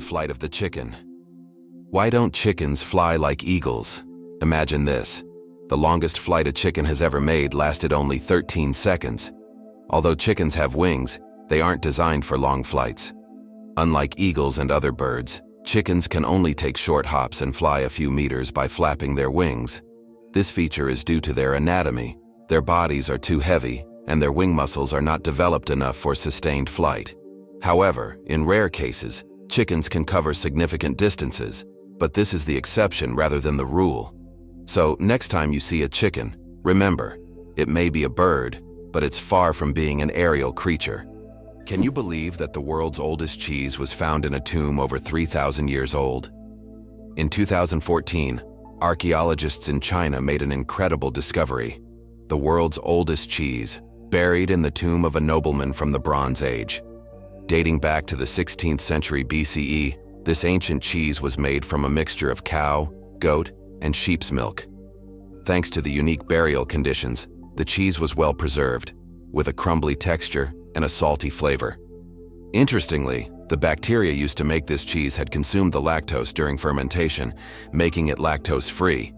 the flight of the chicken. Why don't chickens fly like eagles? Imagine this. The longest flight a chicken has ever made lasted only 13 seconds. Although chickens have wings, they aren't designed for long flights. Unlike eagles and other birds, chickens can only take short hops and fly a few meters by flapping their wings. This feature is due to their anatomy. Their bodies are too heavy, and their wing muscles are not developed enough for sustained flight. However, in rare cases, chickens can cover significant distances, but this is the exception rather than the rule. So, next time you see a chicken, remember, it may be a bird, but it's far from being an aerial creature. Can you believe that the world's oldest cheese was found in a tomb over 3,000 years old? In 2014, archaeologists in China made an incredible discovery: the world's oldest cheese, buried in the tomb of a nobleman from the Bronze Age. Dating back to the 16th century BCE, this ancient cheese was made from a mixture of cow, goat, and sheep's milk. Thanks to the unique burial conditions, the cheese was well preserved, with a crumbly texture and a salty flavor. Interestingly, the bacteria used to make this cheese had consumed the lactose during fermentation, making it lactose-free.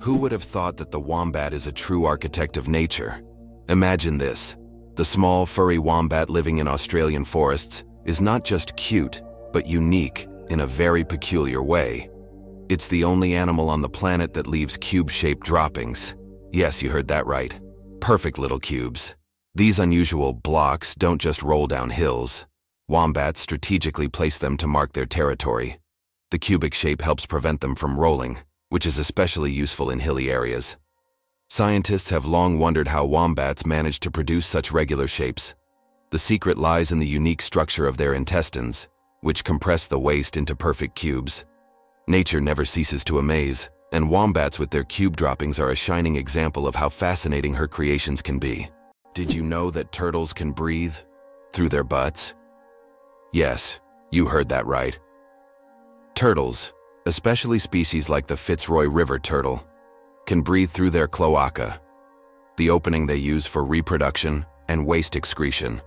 Who would have thought that the wombat is a true architect of nature? Imagine this. The small, furry wombat living in Australian forests is not just cute, but unique in a very peculiar way. It's the only animal on the planet that leaves cube-shaped droppings. Yes, you heard that right. Perfect little cubes. These unusual blocks don't just roll down hills. Wombats strategically place them to mark their territory. The cubic shape helps prevent them from rolling, which is especially useful in hilly areas. Scientists have long wondered how wombats manage to produce such regular shapes. The secret lies in the unique structure of their intestines, which compress the waste into perfect cubes. Nature never ceases to amaze, and wombats with their cube droppings are a shining example of how fascinating her creations can be. Did you know that turtles can breathe through their butts? Yes, you heard that right. Turtles, especially species like the Fitzroy River turtle, can breathe through their cloaca, the opening they use for reproduction and waste excretion.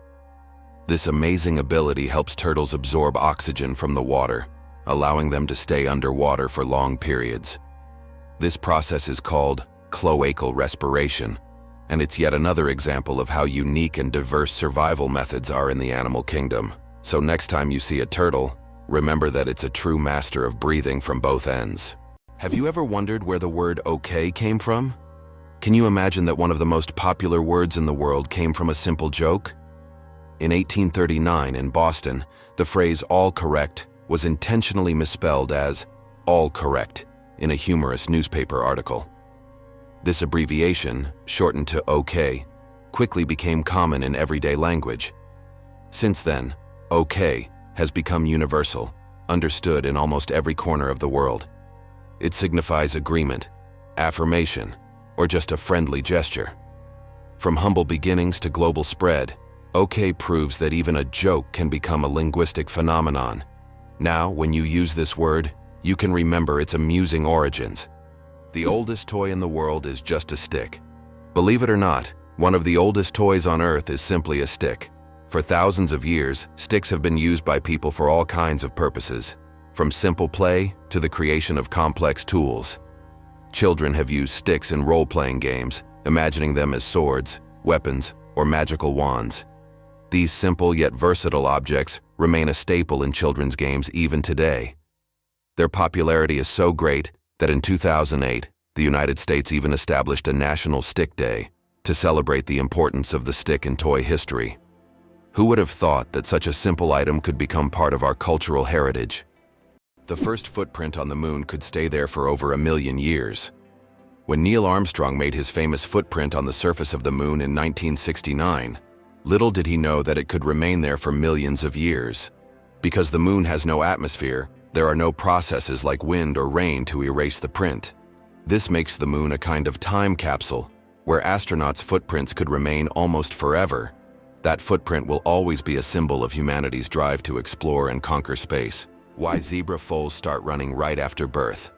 This amazing ability helps turtles absorb oxygen from the water, allowing them to stay underwater for long periods. This process is called cloacal respiration, and it's yet another example of how unique and diverse survival methods are in the animal kingdom. So next time you see a turtle, remember that it's a true master of breathing from both ends. Have you ever wondered where the word okay came from? Can you imagine that one of the most popular words in the world came from a simple joke? In 1839 in Boston, the phrase all correct was intentionally misspelled as all correct in a humorous newspaper article. This abbreviation, shortened to OK, quickly became common in everyday language. Since then, OK has become universal, understood in almost every corner of the world. It signifies agreement, affirmation, or just a friendly gesture. From humble beginnings to global spread, OK proves that even a joke can become a linguistic phenomenon. Now, when you use this word, you can remember its amusing origins. The oldest toy in the world is just a stick. Believe it or not, one of the oldest toys on Earth is simply a stick. For thousands of years, sticks have been used by people for all kinds of purposes, from simple play to the creation of complex tools. Children have used sticks in role-playing games, imagining them as swords, weapons, or magical wands. These simple yet versatile objects remain a staple in children's games even today. Their popularity is so great that in 2008, the United States even established a National Stick Day to celebrate the importance of the stick in toy history. Who would have thought that such a simple item could become part of our cultural heritage? The first footprint on the moon could stay there for over 1 million years. When Neil Armstrong made his famous footprint on the surface of the moon in 1969, little did he know that it could remain there for millions of years. Because the moon has no atmosphere, there are no processes like wind or rain to erase the print. This makes the moon a kind of time capsule, where astronauts' footprints could remain almost forever. That footprint will always be a symbol of humanity's drive to explore and conquer space. Why zebra foals start running right after birth.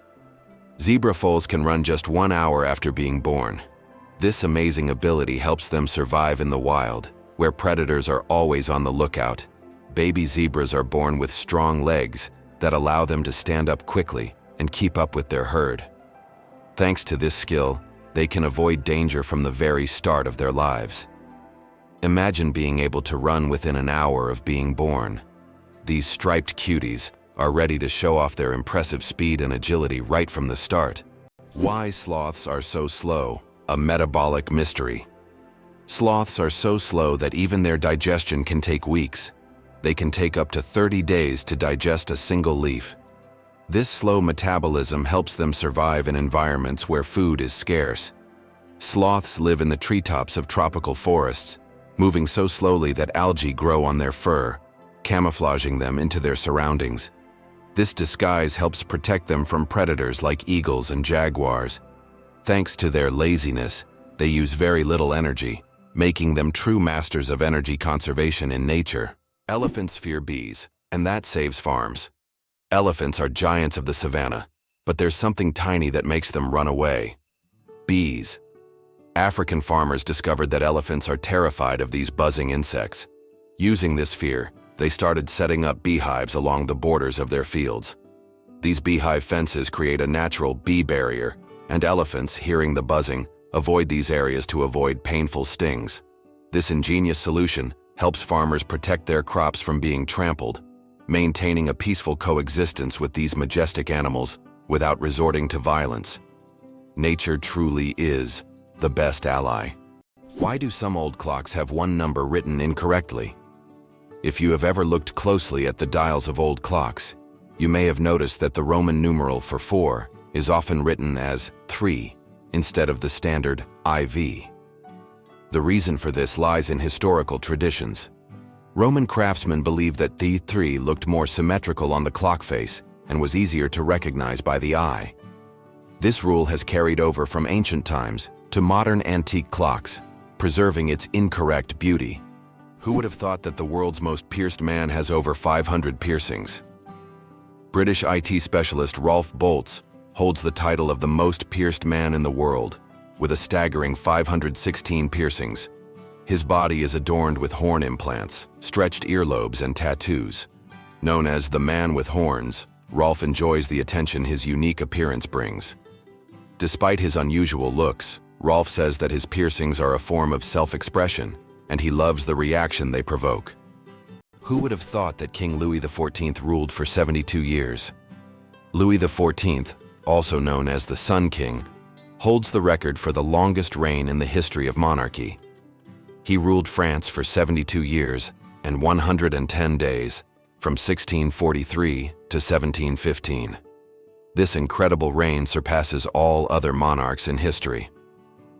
Zebra foals can run just 1 hour after being born. This amazing ability helps them survive in the wild, where predators are always on the lookout. baby zebras are born with strong legs that allow them to stand up quickly and keep up with their herd. Thanks to this skill, they can avoid danger from the very start of their lives. Imagine being able to run within an hour of being born. These striped cuties are ready to show off their impressive speed and agility right from the start. Why sloths are so slow? A metabolic mystery. Sloths are so slow that even their digestion can take weeks. They can take up to 30 days to digest a single leaf. This slow metabolism helps them survive in environments where food is scarce. Sloths live in the treetops of tropical forests, moving so slowly that algae grow on their fur, camouflaging them into their surroundings. This disguise helps protect them from predators like eagles and jaguars. Thanks to their laziness, they use very little energy, making them true masters of energy conservation in nature. Elephants fear bees, and that saves farms. Elephants are giants of the savannah, but there's something tiny that makes them run away. Bees. African farmers discovered that elephants are terrified of these buzzing insects. Using this fear, they started setting up beehives along the borders of their fields. These beehive fences create a natural bee barrier, and elephants, hearing the buzzing, avoid these areas to avoid painful stings. This ingenious solution helps farmers protect their crops from being trampled, maintaining a peaceful coexistence with these majestic animals without resorting to violence. Nature truly is the best ally. Why do some old clocks have one number written incorrectly? If you have ever looked closely at the dials of old clocks, you may have noticed that the Roman numeral for 4 is often written as 3 instead of the standard IV. The reason for this lies in historical traditions. Roman craftsmen believed that the 3 looked more symmetrical on the clock face and was easier to recognize by the eye. This rule has carried over from ancient times to modern antique clocks, preserving its incorrect beauty. Who would have thought that the world's most pierced man has over 500 piercings? British IT specialist Rolf Boltz holds the title of the most pierced man in the world, with a staggering 516 piercings. His body is adorned with horn implants, stretched earlobes, and tattoos. Known as the Man with Horns, Rolf enjoys the attention his unique appearance brings. Despite his unusual looks, Rolf says that his piercings are a form of self-expression, and he loves the reaction they provoke. Who would have thought that King Louis XIV ruled for 72 years? Louis XIV, also known as the Sun King, holds the record for the longest reign in the history of monarchy. He ruled France for 72 years and 110 days, from 1643 to 1715. This incredible reign surpasses all other monarchs in history.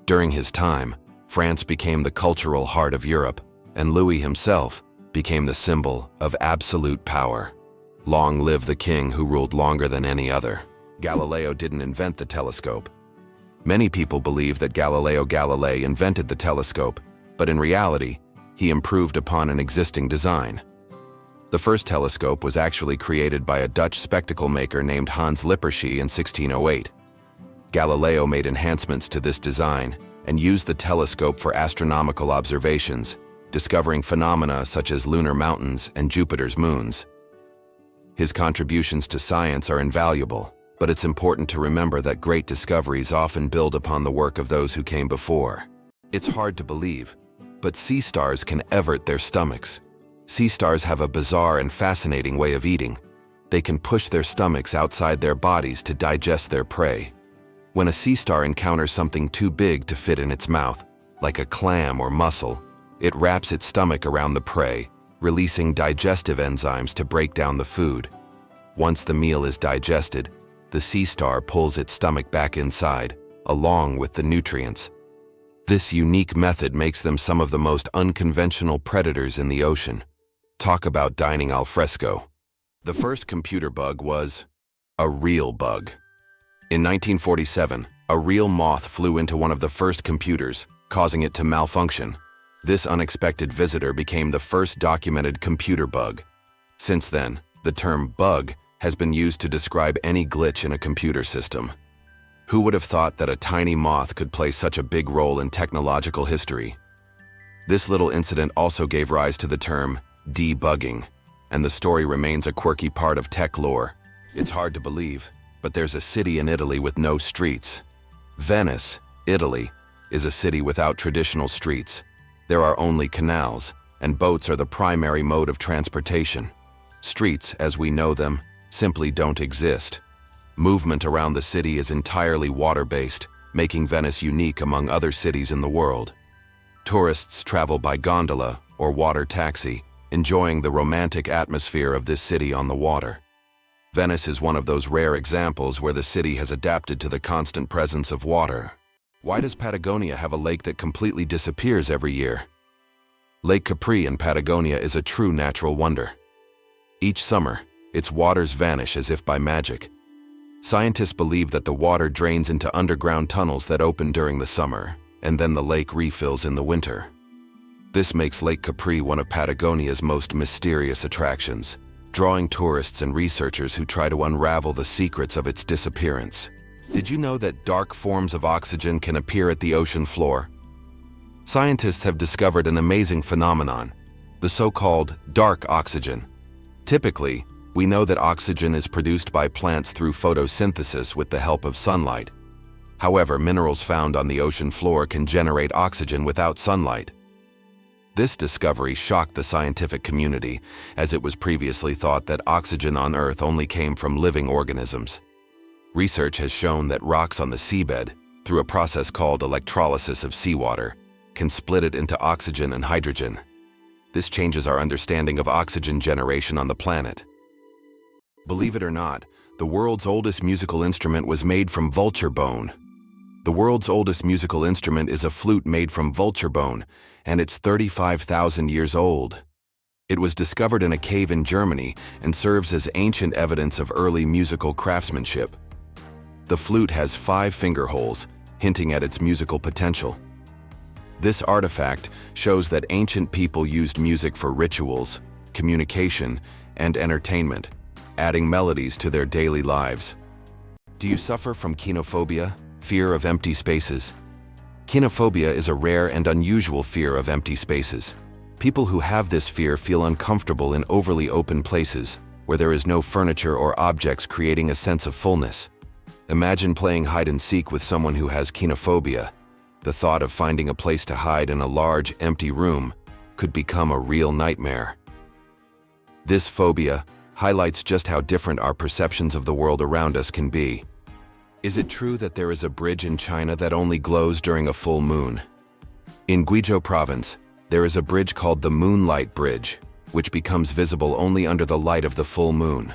During his time, France became the cultural heart of Europe, and Louis himself became the symbol of absolute power. Long live the king who ruled longer than any other. Galileo didn't invent the telescope. Many people believe that Galileo Galilei invented the telescope, but in reality, he improved upon an existing design. The first telescope was actually created by a Dutch spectacle maker named Hans Lippershey in 1608. Galileo made enhancements to this design and used the telescope for astronomical observations, discovering phenomena such as lunar mountains and Jupiter's moons. His contributions to science are invaluable, but it's important to remember that great discoveries often build upon the work of those who came before. It's hard to believe, but sea stars can evert their stomachs. Sea stars have a bizarre and fascinating way of eating. They can push their stomachs outside their bodies to digest their prey. When a sea star encounters something too big to fit in its mouth, like a clam or mussel, it wraps its stomach around the prey, releasing digestive enzymes to break down the food. Once the meal is digested, the sea star pulls its stomach back inside, along with the nutrients. This unique method makes them some of the most unconventional predators in the ocean. Talk about dining al fresco. The first computer bug was a real bug. In 1947, a real moth flew into one of the first computers, causing it to malfunction. This unexpected visitor became the first documented computer bug. Since then, the term bug has been used to describe any glitch in a computer system. Who would have thought that a tiny moth could play such a big role in technological history? This little incident also gave rise to the term debugging, and the story remains a quirky part of tech lore. It's hard to believe, but there's a city in Italy with no streets. Venice, Italy, is a city without traditional streets. There are only canals, and boats are the primary mode of transportation. Streets, as we know them, simply don't exist. Movement around the city is entirely water-based, making Venice unique among other cities in the world. Tourists travel by gondola or water taxi, enjoying the romantic atmosphere of this city on the water. Venice is one of those rare examples where the city has adapted to the constant presence of water. Why does Patagonia have a lake that completely disappears every year? Lake Capri in Patagonia is a true natural wonder. Each summer, its waters vanish as if by magic. Scientists believe that the water drains into underground tunnels that open during the summer, and then the lake refills in the winter. This makes Lake Capri one of Patagonia's most mysterious attractions, drawing tourists and researchers who try to unravel the secrets of its disappearance. Did you know that dark forms of oxygen can appear at the ocean floor? Scientists have discovered an amazing phenomenon, the so-called dark oxygen. Typically, we know that oxygen is produced by plants through photosynthesis with the help of sunlight. However, minerals found on the ocean floor can generate oxygen without sunlight. This discovery shocked the scientific community, as it was previously thought that oxygen on Earth only came from living organisms. Research has shown that rocks on the seabed, through a process called electrolysis of seawater, can split it into oxygen and hydrogen. This changes our understanding of oxygen generation on the planet. Believe it or not, the world's oldest musical instrument was made from vulture bone. The world's oldest musical instrument is a flute made from vulture bone, and it's 35,000 years old. It was discovered in a cave in Germany and serves as ancient evidence of early musical craftsmanship. The flute has 5 finger holes, hinting at its musical potential. This artifact shows that ancient people used music for rituals, communication, and entertainment, adding melodies to their daily lives. Do you suffer from kinophobia, fear of empty spaces? Kinophobia is a rare and unusual fear of empty spaces. People who have this fear feel uncomfortable in overly open places, where there is no furniture or objects, creating a sense of fullness. Imagine playing hide-and-seek with someone who has kinophobia. The thought of finding a place to hide in a large, empty room could become a real nightmare. This phobia highlights just how different our perceptions of the world around us can be. Is it true that there is a bridge in China that only glows during a full moon? In Guizhou province, there is a bridge called the Moonlight Bridge, which becomes visible only under the light of the full moon.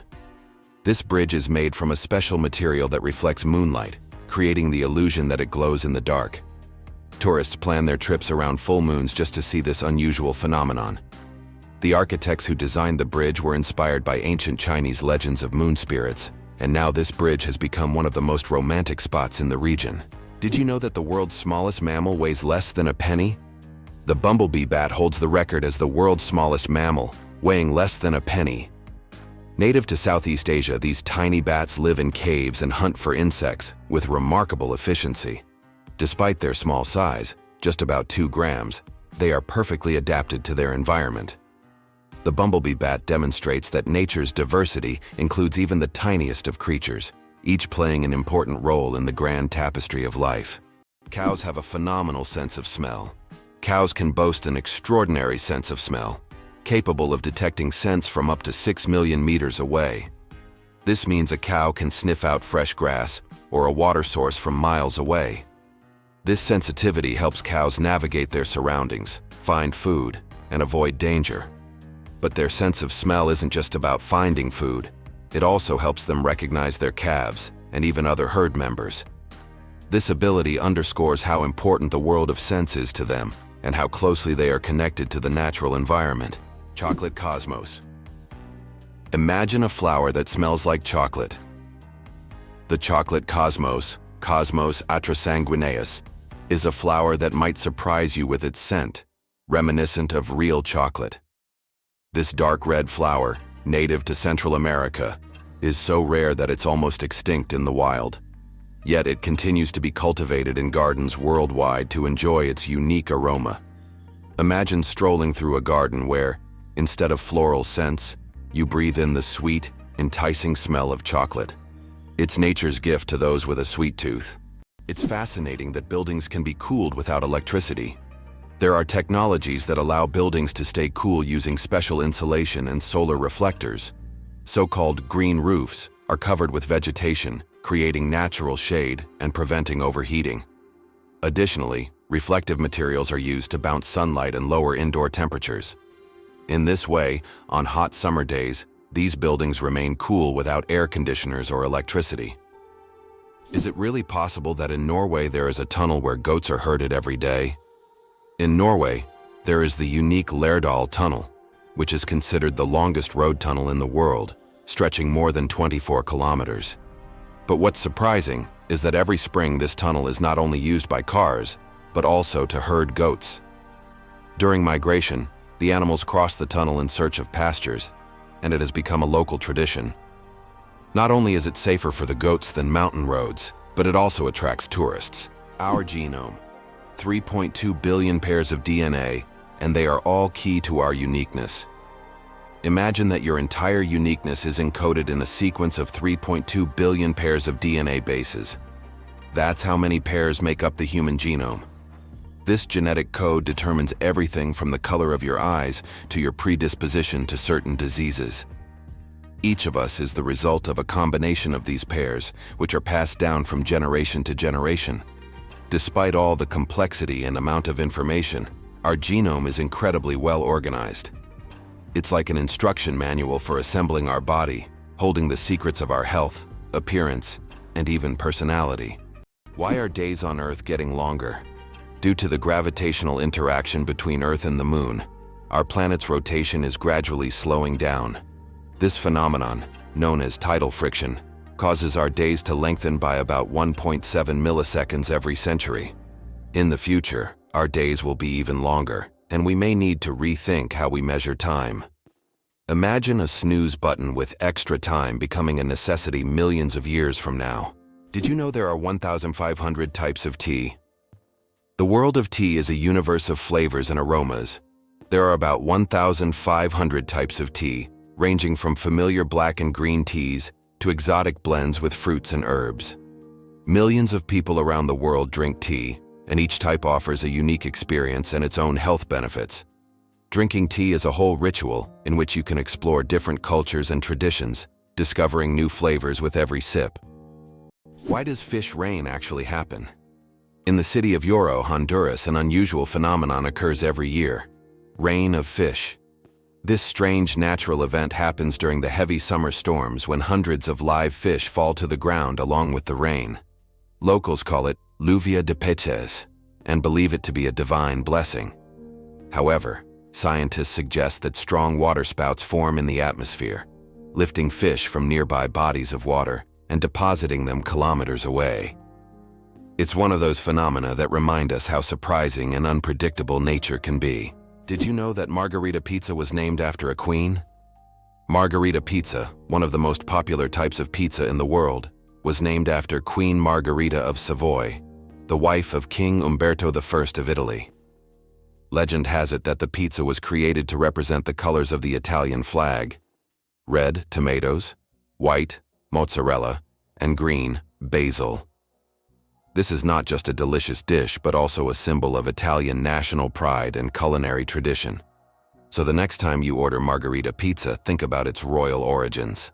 This bridge is made from a special material that reflects moonlight, creating the illusion that it glows in the dark. Tourists plan their trips around full moons just to see this unusual phenomenon. The architects who designed the bridge were inspired by ancient Chinese legends of moon spirits, and now this bridge has become one of the most romantic spots in the region. Did you know that the world's smallest mammal weighs less than a penny? The bumblebee bat holds the record as the world's smallest mammal, weighing less than a penny. Native to Southeast Asia, these tiny bats live in caves and hunt for insects with remarkable efficiency. Despite their small size, just about 2 grams, they are perfectly adapted to their environment. The bumblebee bat demonstrates that nature's diversity includes even the tiniest of creatures, each playing an important role in the grand tapestry of life. Cows have a phenomenal sense of smell. Cows can boast an extraordinary sense of smell, capable of detecting scents from up to 6 million meters away. This means a cow can sniff out fresh grass or a water source from miles away. This sensitivity helps cows navigate their surroundings, find food, and avoid danger. But their sense of smell isn't just about finding food. It also helps them recognize their calves and even other herd members. This ability underscores how important the world of scents is to them and how closely they are connected to the natural environment. Chocolate cosmos. Imagine a flower that smells like chocolate. The chocolate cosmos, Cosmos atrasanguineus, is a flower that might surprise you with its scent, reminiscent of real chocolate. This dark red flower, native to Central America, is so rare that it's almost extinct in the wild. Yet it continues to be cultivated in gardens worldwide to enjoy its unique aroma. Imagine strolling through a garden where, instead of floral scents, You breathe in the sweet, enticing smell of chocolate. It's nature's gift to those with a sweet tooth. It's fascinating that buildings can be cooled without electricity. There are technologies that allow buildings to stay cool using special insulation and solar reflectors. So-called green roofs are covered with vegetation, creating natural shade and preventing overheating. Additionally, reflective materials are used to bounce sunlight and lower indoor temperatures. In this way, on hot summer days, these buildings remain cool without air conditioners or electricity. Is it really possible that in Norway there is a tunnel where goats are herded every day? In Norway, there is the unique Lærdal Tunnel, which is considered the longest road tunnel in the world, stretching more than 24 kilometers. But what's surprising is that every spring this tunnel is not only used by cars, but also to herd goats. During migration, the animals cross the tunnel in search of pastures, and it has become a local tradition. Not only is it safer for the goats than mountain roads, but it also attracts tourists. Our genome, 3.2 billion pairs of DNA, and they are all key to our uniqueness. Imagine that your entire uniqueness is encoded in a sequence of 3.2 billion pairs of DNA bases. That's how many pairs make up the human genome. This genetic code determines everything from the color of your eyes to your predisposition to certain diseases. Each of us is the result of a combination of these pairs, which are passed down from generation to generation. Despite all the complexity and amount of information, our genome is incredibly well organized. It's like an instruction manual for assembling our body, holding the secrets of our health, appearance, and even personality. Why are days on Earth getting longer? Due to the gravitational interaction between Earth and the Moon, our planet's rotation is gradually slowing down. This phenomenon, known as tidal friction, causes our days to lengthen by about 1.7 milliseconds every century. In the future, our days will be even longer, and we may need to rethink how we measure time. Imagine a snooze button with extra time becoming a necessity millions of years from now. Did you know there are 1,500 types of tea? The world of tea is a universe of flavors and aromas. There are about 1,500 types of tea, ranging from familiar black and green teas to exotic blends with fruits and herbs. Millions of people around the world drink tea, and each type offers a unique experience and its own health benefits. Drinking tea is a whole ritual in which you can explore different cultures and traditions, discovering new flavors with every sip. Why does fish rain actually happen? In the city of Yoro, Honduras, an unusual phenomenon occurs every year: rain of fish. This strange natural event happens during the heavy summer storms when hundreds of live fish fall to the ground along with the rain. Locals call it lluvia de peces and believe it to be a divine blessing. However, scientists suggest that strong waterspouts form in the atmosphere, lifting fish from nearby bodies of water and depositing them kilometers away. It's one of those phenomena that remind us how surprising and unpredictable nature can be. Did you know that margarita pizza was named after a queen? Margarita pizza, one of the most popular types of pizza in the world, was named after Queen Margherita of Savoy, the wife of King Umberto I of Italy. Legend has it that the pizza was created to represent the colors of the Italian flag: red, tomatoes; white, mozzarella; and green, basil. This is not just a delicious dish, but also a symbol of Italian national pride and culinary tradition. So the next time you order margarita pizza, think about its royal origins.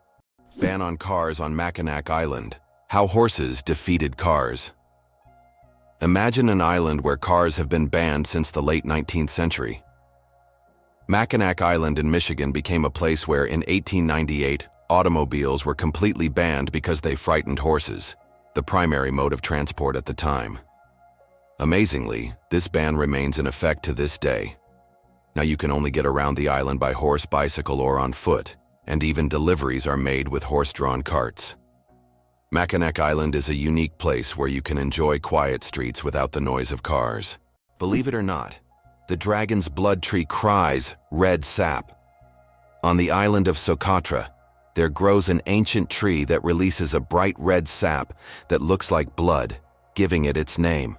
Ban on cars on Mackinac Island: how horses defeated cars. Imagine an island where cars have been banned since the late 19th century. Mackinac Island in Michigan became a place where in 1898, automobiles were completely banned because they frightened horses, the primary mode of transport at the time. Amazingly, this ban remains in effect to this day. Now you can only get around the island by horse, bicycle, or on foot, and even deliveries are made with horse-drawn carts. Mackinac Island is a unique place where you can enjoy quiet streets without the noise of cars. Believe it or not, the dragon's blood tree cries red sap. On the island of Socotra, there grows an ancient tree that releases a bright red sap that looks like blood, giving it its name.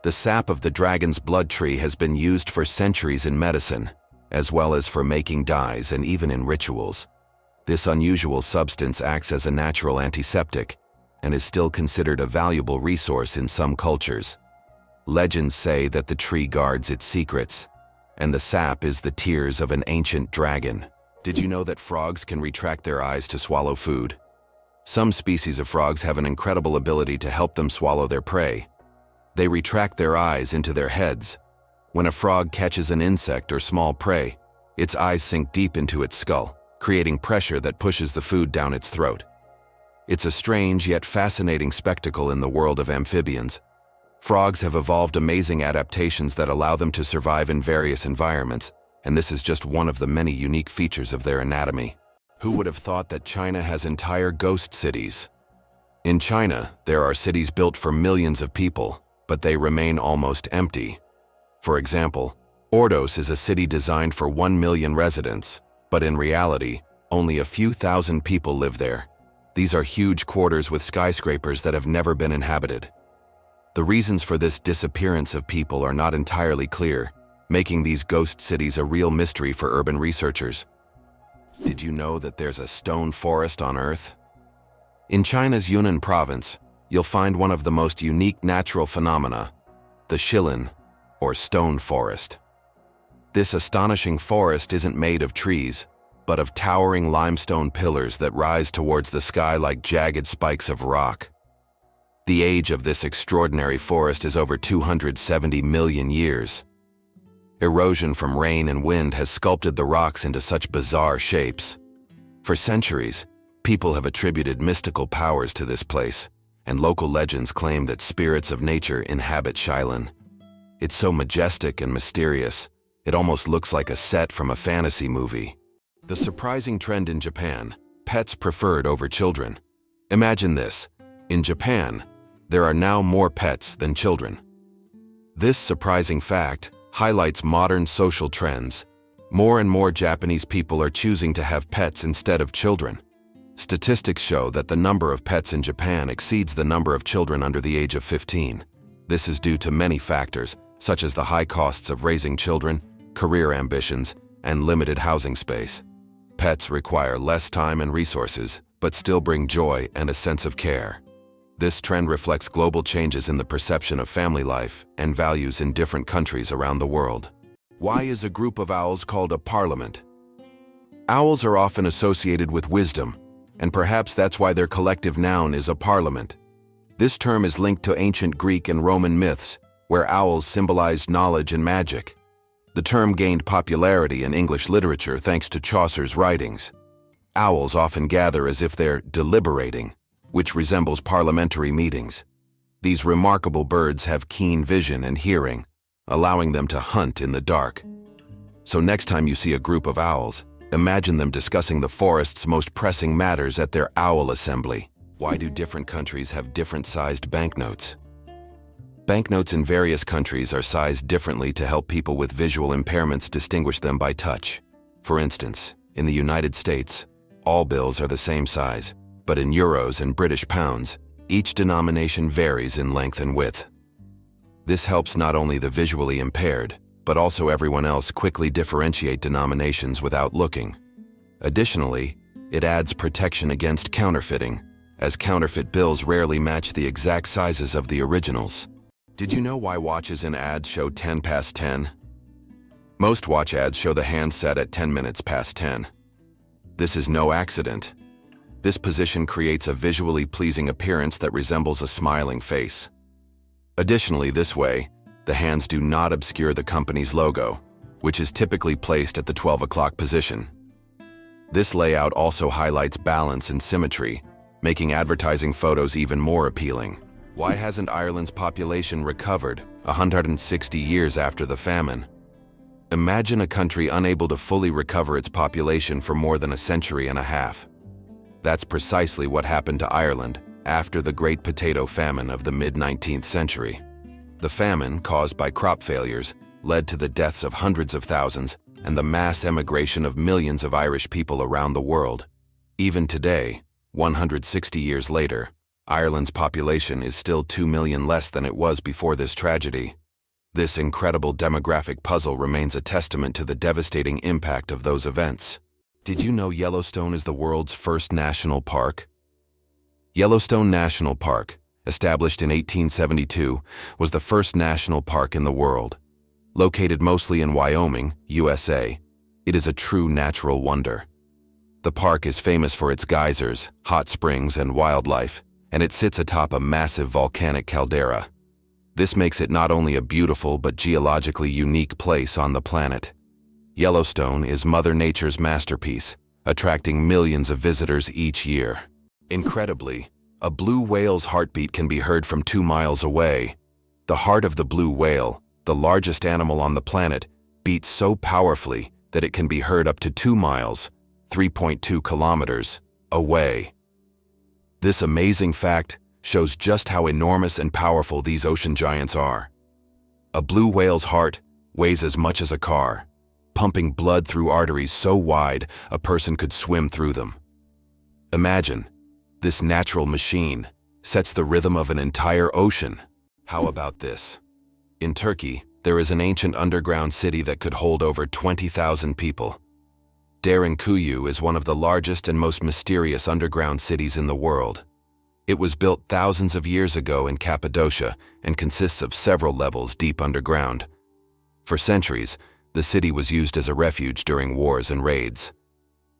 The sap of the dragon's blood tree has been used for centuries in medicine, as well as for making dyes and even in rituals. This unusual substance acts as a natural antiseptic and is still considered a valuable resource in some cultures. Legends say that the tree guards its secrets, and the sap is the tears of an ancient dragon. Did you know that frogs can retract their eyes to swallow food? Some species of frogs have an incredible ability to help them swallow their prey. They retract their eyes into their heads. When a frog catches an insect or small prey, its eyes sink deep into its skull, creating pressure that pushes the food down its throat. It's a strange yet fascinating spectacle in the world of amphibians. Frogs have evolved amazing adaptations that allow them to survive in various environments, and this is just one of the many unique features of their anatomy. Who would have thought that China has entire ghost cities? In China, there are cities built for millions of people, but they remain almost empty. For example, Ordos is a city designed for 1 million residents, but in reality, only a few thousand people live there. These are huge quarters with skyscrapers that have never been inhabited. The reasons for this disappearance of people are not entirely clear, making these ghost cities a real mystery for urban researchers. Did you know that there's a stone forest on Earth? In China's Yunnan province, you'll find one of the most unique natural phenomena, the Shilin, or stone forest. This astonishing forest isn't made of trees, but of towering limestone pillars that rise towards the sky like jagged spikes of rock. The age of this extraordinary forest is over 270 million years. Erosion from rain and wind has sculpted the rocks into such bizarre shapes. For centuries, people have attributed mystical powers to this place, and local legends claim that spirits of nature inhabit Shilin. It's so majestic and mysterious, it almost looks like a set from a fantasy movie. The surprising trend in Japan, pets preferred over children. Imagine this, in Japan, there are now more pets than children. This surprising fact highlights modern social trends. More and more Japanese people are choosing to have pets instead of children. Statistics show that the number of pets in Japan exceeds the number of children under the age of 15. This is due to many factors, such as the high costs of raising children, career ambitions, and limited housing space. Pets require less time and resources, but still bring joy and a sense of care. This trend reflects global changes in the perception of family life and values in different countries around the world. Why is a group of owls called a parliament? Owls are often associated with wisdom, and perhaps that's why their collective noun is a parliament. This term is linked to ancient Greek and Roman myths, where owls symbolized knowledge and magic. The term gained popularity in English literature thanks to Chaucer's writings. Owls often gather as if they're deliberating, which resembles parliamentary meetings. These remarkable birds have keen vision and hearing, allowing them to hunt in the dark. So next time you see a group of owls, imagine them discussing the forest's most pressing matters at their owl assembly. Why do different countries have different-sized banknotes? Banknotes in various countries are sized differently to help people with visual impairments distinguish them by touch. For instance, in the United States, all bills are the same size, but in euros and British pounds, each denomination varies in length and width. This helps not only the visually impaired, but also everyone else quickly differentiate denominations without looking. Additionally, it adds protection against counterfeiting, as counterfeit bills rarely match the exact sizes of the originals. Did you know why watches in ads show 10 past 10? Most watch ads show the hand set at 10 minutes past 10. This is no accident. This position creates a visually pleasing appearance that resembles a smiling face. Additionally, this way, the hands do not obscure the company's logo, which is typically placed at the 12 o'clock position. This layout also highlights balance and symmetry, making advertising photos even more appealing. Why hasn't Ireland's population recovered 160 years after the famine? Imagine a country unable to fully recover its population for more than a century and a half. That's precisely what happened to Ireland after the Great Potato Famine of the mid-19th century. The famine, caused by crop failures, led to the deaths of hundreds of thousands and the mass emigration of millions of Irish people around the world. Even today, 160 years later, Ireland's population is still 2 million less than it was before this tragedy. This incredible demographic puzzle remains a testament to the devastating impact of those events. Did you know Yellowstone is the world's first national park? Yellowstone National Park, established in 1872, was the first national park in the world. Located mostly in Wyoming, USA, it is a true natural wonder. The park is famous for its geysers, hot springs, and wildlife, and it sits atop a massive volcanic caldera. This makes it not only a beautiful but geologically unique place on the planet. Yellowstone is Mother Nature's masterpiece, attracting millions of visitors each year. Incredibly, a blue whale's heartbeat can be heard from 2 miles away. The heart of the blue whale, the largest animal on the planet, beats so powerfully that it can be heard up to 2 miles, 3.2 kilometers, away. This amazing fact shows just how enormous and powerful these ocean giants are. A blue whale's heart weighs as much as a car, pumping blood through arteries so wide a person could swim through them. Imagine, this natural machine sets the rhythm of an entire ocean. How about this? In Turkey, there is an ancient underground city that could hold over 20,000 people. Derinkuyu is one of the largest and most mysterious underground cities in the world. It was built thousands of years ago in Cappadocia and consists of several levels deep underground. For centuries, the city was used as a refuge during wars and raids.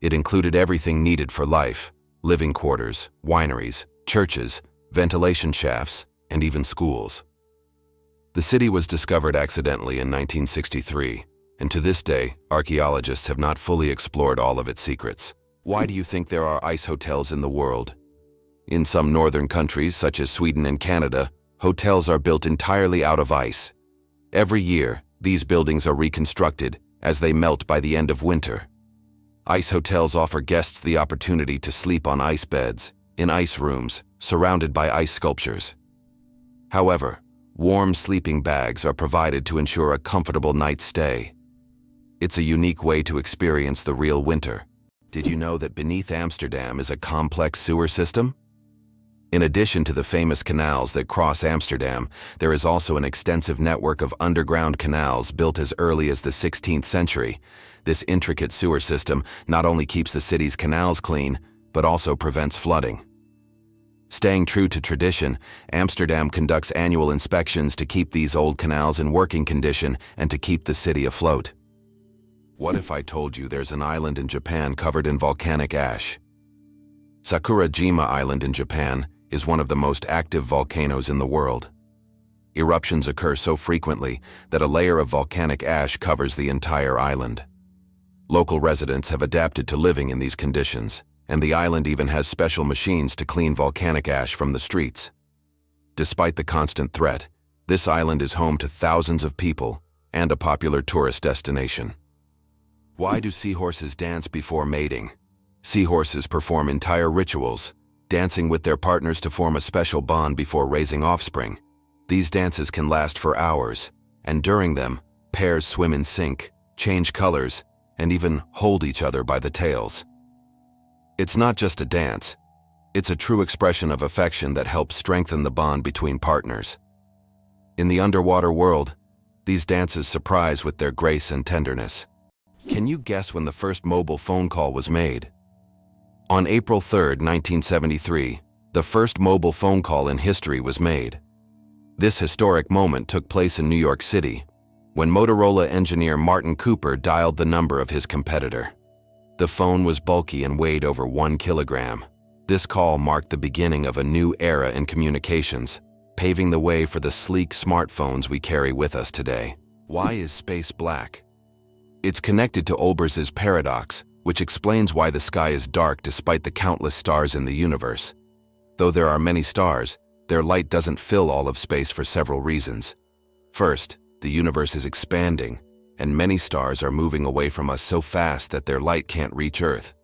It included everything needed for life: living quarters, wineries, churches, ventilation shafts, and even schools. The city was discovered accidentally in 1963, and to this day, archaeologists have not fully explored all of its secrets. Why do you think there are ice hotels in the world? In some northern countries, such as Sweden and Canada, hotels are built entirely out of ice. Every year, these buildings are reconstructed as they melt by the end of winter. Ice hotels offer guests the opportunity to sleep on ice beds, in ice rooms, surrounded by ice sculptures. However, warm sleeping bags are provided to ensure a comfortable night's stay. It's a unique way to experience the real winter. Did you know that beneath Amsterdam is a complex sewer system? In addition to the famous canals that cross Amsterdam, there is also an extensive network of underground canals built as early as the 16th century. This intricate sewer system not only keeps the city's canals clean, but also prevents flooding. Staying true to tradition, Amsterdam conducts annual inspections to keep these old canals in working condition and to keep the city afloat. What if I told you there's an island in Japan covered in volcanic ash? Sakurajima Island in Japan is one of the most active volcanoes in the world. Eruptions occur so frequently that a layer of volcanic ash covers the entire island. Local residents have adapted to living in these conditions, and the island even has special machines to clean volcanic ash from the streets. Despite the constant threat, this island is home to thousands of people and a popular tourist destination. Why do seahorses dance before mating? Seahorses perform entire rituals, dancing with their partners to form a special bond before raising offspring. These dances can last for hours, and during them, pairs swim in sync, change colors, and even hold each other by the tails. It's not just a dance, it's a true expression of affection that helps strengthen the bond between partners. In the underwater world, these dances surprise with their grace and tenderness. Can you guess when the first mobile phone call was made? On April 3, 1973, the first mobile phone call in history was made. This historic moment took place in New York City, when Motorola engineer Martin Cooper dialed the number of his competitor. The phone was bulky and weighed over 1 kilogram. This call marked the beginning of a new era in communications, paving the way for the sleek smartphones we carry with us today. Why is space black? It's connected to Olbers's paradox, which explains why the sky is dark despite the countless stars in the universe. Though there are many stars, their light doesn't fill all of space for several reasons. First, the universe is expanding, and many stars are moving away from us so fast that their light can't reach Earth.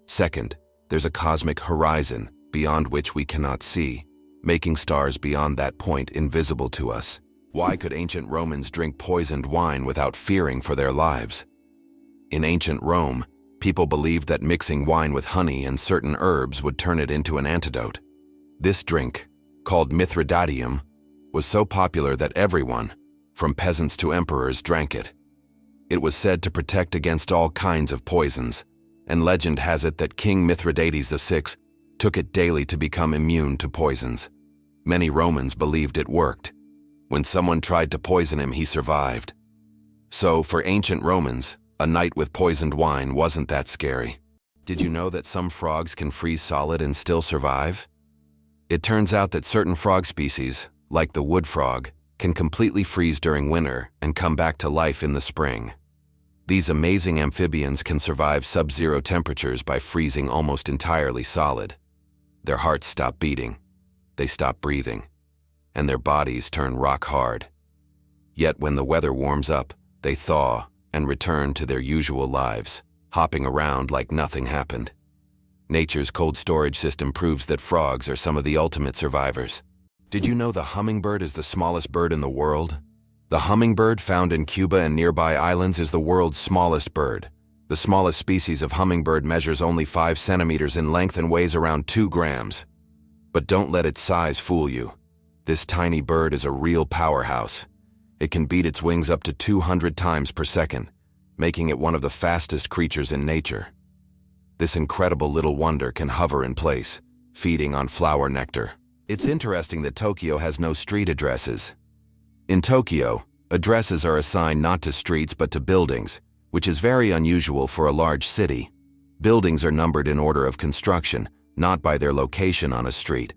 Second, there's a cosmic horizon beyond which we cannot see, making stars beyond that point invisible to us. Why could ancient Romans drink poisoned wine without fearing for their lives? In ancient Rome, people believed that mixing wine with honey and certain herbs would turn it into an antidote. This drink, called Mithridatium, was so popular that everyone, from peasants to emperors, drank it. It was said to protect against all kinds of poisons, and legend has it that King Mithridates VI took it daily to become immune to poisons. Many Romans believed it worked. When someone tried to poison him, he survived. So, for ancient Romans, a night with poisoned wine wasn't that scary. Did you know that some frogs can freeze solid and still survive? It turns out that certain frog species, like the wood frog, can completely freeze during winter and come back to life in the spring. These amazing amphibians can survive sub-zero temperatures by freezing almost entirely solid. Their hearts stop beating, they stop breathing, and their bodies turn rock hard. Yet when the weather warms up, they thaw and return to their usual lives, hopping around like nothing happened. Nature's cold storage system proves that frogs are some of the ultimate survivors. Did you know the hummingbird is the smallest bird in the world? The hummingbird found in Cuba and nearby islands is the world's smallest bird. The smallest species of hummingbird measures only 5 centimeters in length and weighs around 2 grams. But don't let its size fool you. This tiny bird is a real powerhouse. It can beat its wings up to 200 times per second, making it one of the fastest creatures in nature. This incredible little wonder can hover in place, feeding on flower nectar. It's interesting that Tokyo has no street addresses. In Tokyo, addresses are assigned not to streets but to buildings, which is very unusual for a large city. Buildings are numbered in order of construction, not by their location on a street.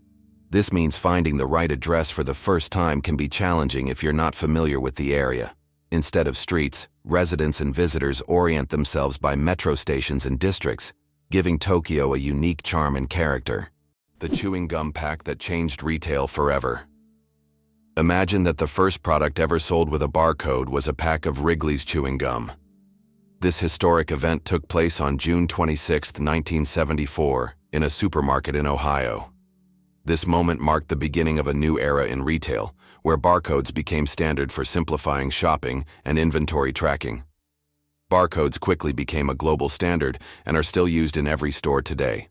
This means finding the right address for the first time can be challenging if you're not familiar with the area. Instead of streets, residents and visitors orient themselves by metro stations and districts, giving Tokyo a unique charm and character. The chewing gum pack that changed retail forever. Imagine that the first product ever sold with a barcode was a pack of Wrigley's chewing gum. This historic event took place on June 26, 1974, in a supermarket in Ohio. This moment marked the beginning of a new era in retail, where barcodes became standard for simplifying shopping and inventory tracking. Barcodes quickly became a global standard and are still used in every store today.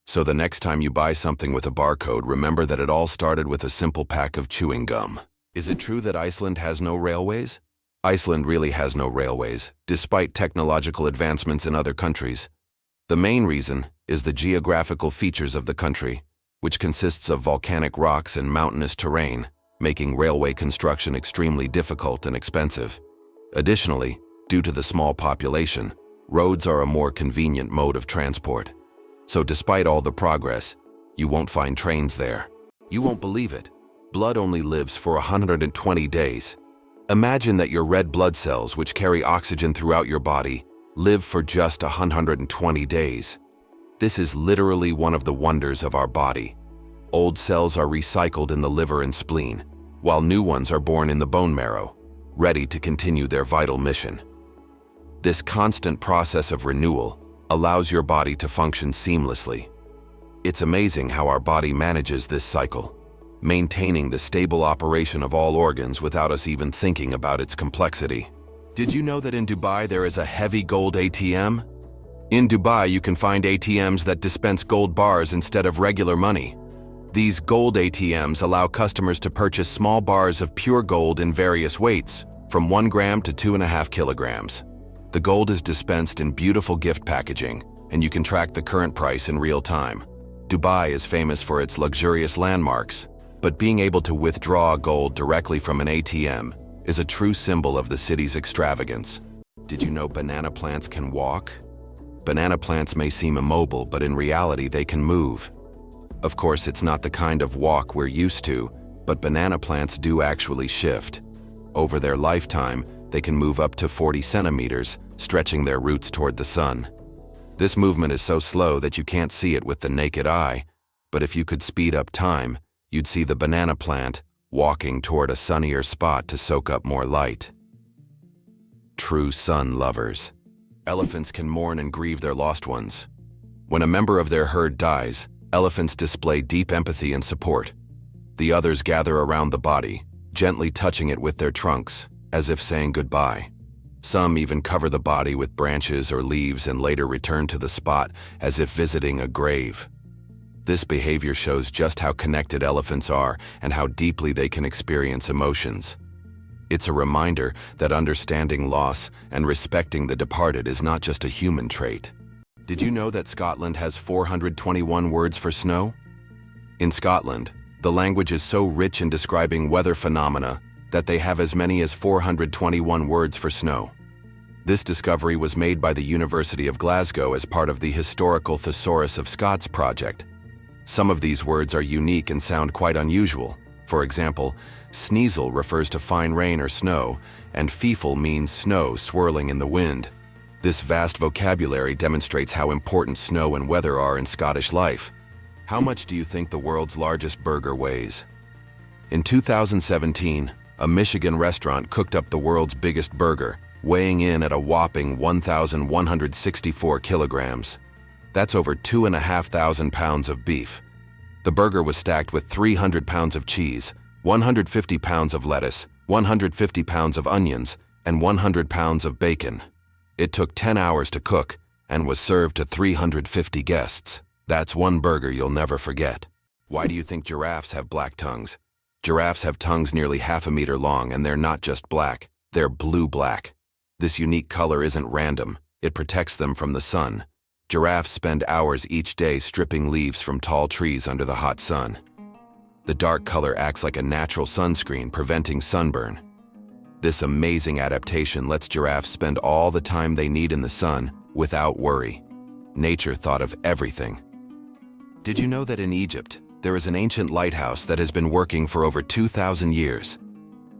So the next time you buy something with a barcode, remember that it all started with a simple pack of chewing gum. Is it true that Iceland has no railways? Iceland really has no railways, despite technological advancements in other countries. The main reason is the geographical features of the country, which consists of volcanic rocks and mountainous terrain, making railway construction extremely difficult and expensive. Additionally, due to the small population, roads are a more convenient mode of transport. So despite all the progress, you won't find trains there. You won't believe it. Blood only lives for 120 days. Imagine that your red blood cells, which carry oxygen throughout your body, live for just 120 days. This is literally one of the wonders of our body. Old cells are recycled in the liver and spleen, while new ones are born in the bone marrow, ready to continue their vital mission. This constant process of renewal allows your body to function seamlessly. It's amazing how our body manages this cycle, maintaining the stable operation of all organs without us even thinking about its complexity. Did you know that in Dubai there is a heavy gold ATM? In Dubai, you can find ATMs that dispense gold bars instead of regular money. These gold ATMs allow customers to purchase small bars of pure gold in various weights, from 1 gram to 2.5 kilograms. The gold is dispensed in beautiful gift packaging, and you can track the current price in real time. Dubai is famous for its luxurious landmarks, but being able to withdraw gold directly from an ATM is a true symbol of the city's extravagance. Did you know banana plants can walk? Banana plants may seem immobile, but in reality they can move. Of course, it's not the kind of walk we're used to, but banana plants do actually shift. Over their lifetime, they can move up to 40 centimeters, stretching their roots toward the sun. This movement is so slow that you can't see it with the naked eye, but if you could speed up time, you'd see the banana plant walking toward a sunnier spot to soak up more light. True sun lovers. Elephants can mourn and grieve their lost ones. When a member of their herd dies, elephants display deep empathy and support. The others gather around the body, gently touching it with their trunks, as if saying goodbye. Some even cover the body with branches or leaves and later return to the spot as if visiting a grave. This behavior shows just how connected elephants are and how deeply they can experience emotions. It's a reminder that understanding loss and respecting the departed is not just a human trait. Did you know that Scotland has 421 words for snow? In Scotland, the language is so rich in describing weather phenomena that they have as many as 421 words for snow. This discovery was made by the University of Glasgow as part of the Historical Thesaurus of Scots project. Some of these words are unique and sound quite unusual. For example, sneezel refers to fine rain or snow, and feefle means snow swirling in the wind. This vast vocabulary demonstrates how important snow and weather are in Scottish life. How much do you think the world's largest burger weighs? In 2017, a Michigan restaurant cooked up the world's biggest burger, weighing in at a whopping 1,164 kilograms. That's over 2,500 pounds of beef. The burger was stacked with 300 pounds of cheese, 150 pounds of lettuce, 150 pounds of onions, and 100 pounds of bacon. It took 10 hours to cook and was served to 350 guests. That's one burger you'll never forget. Why do you think giraffes have black tongues? Giraffes have tongues nearly half a meter long, and they're not just black, they're blue-black. This unique color isn't random. It protects them from the sun. Giraffes spend hours each day stripping leaves from tall trees under the hot sun. The dark color acts like a natural sunscreen, preventing sunburn. This amazing adaptation lets giraffes spend all the time they need in the sun without worry. Nature thought of everything. Did you know that in Egypt, there is an ancient lighthouse that has been working for over 2,000 years?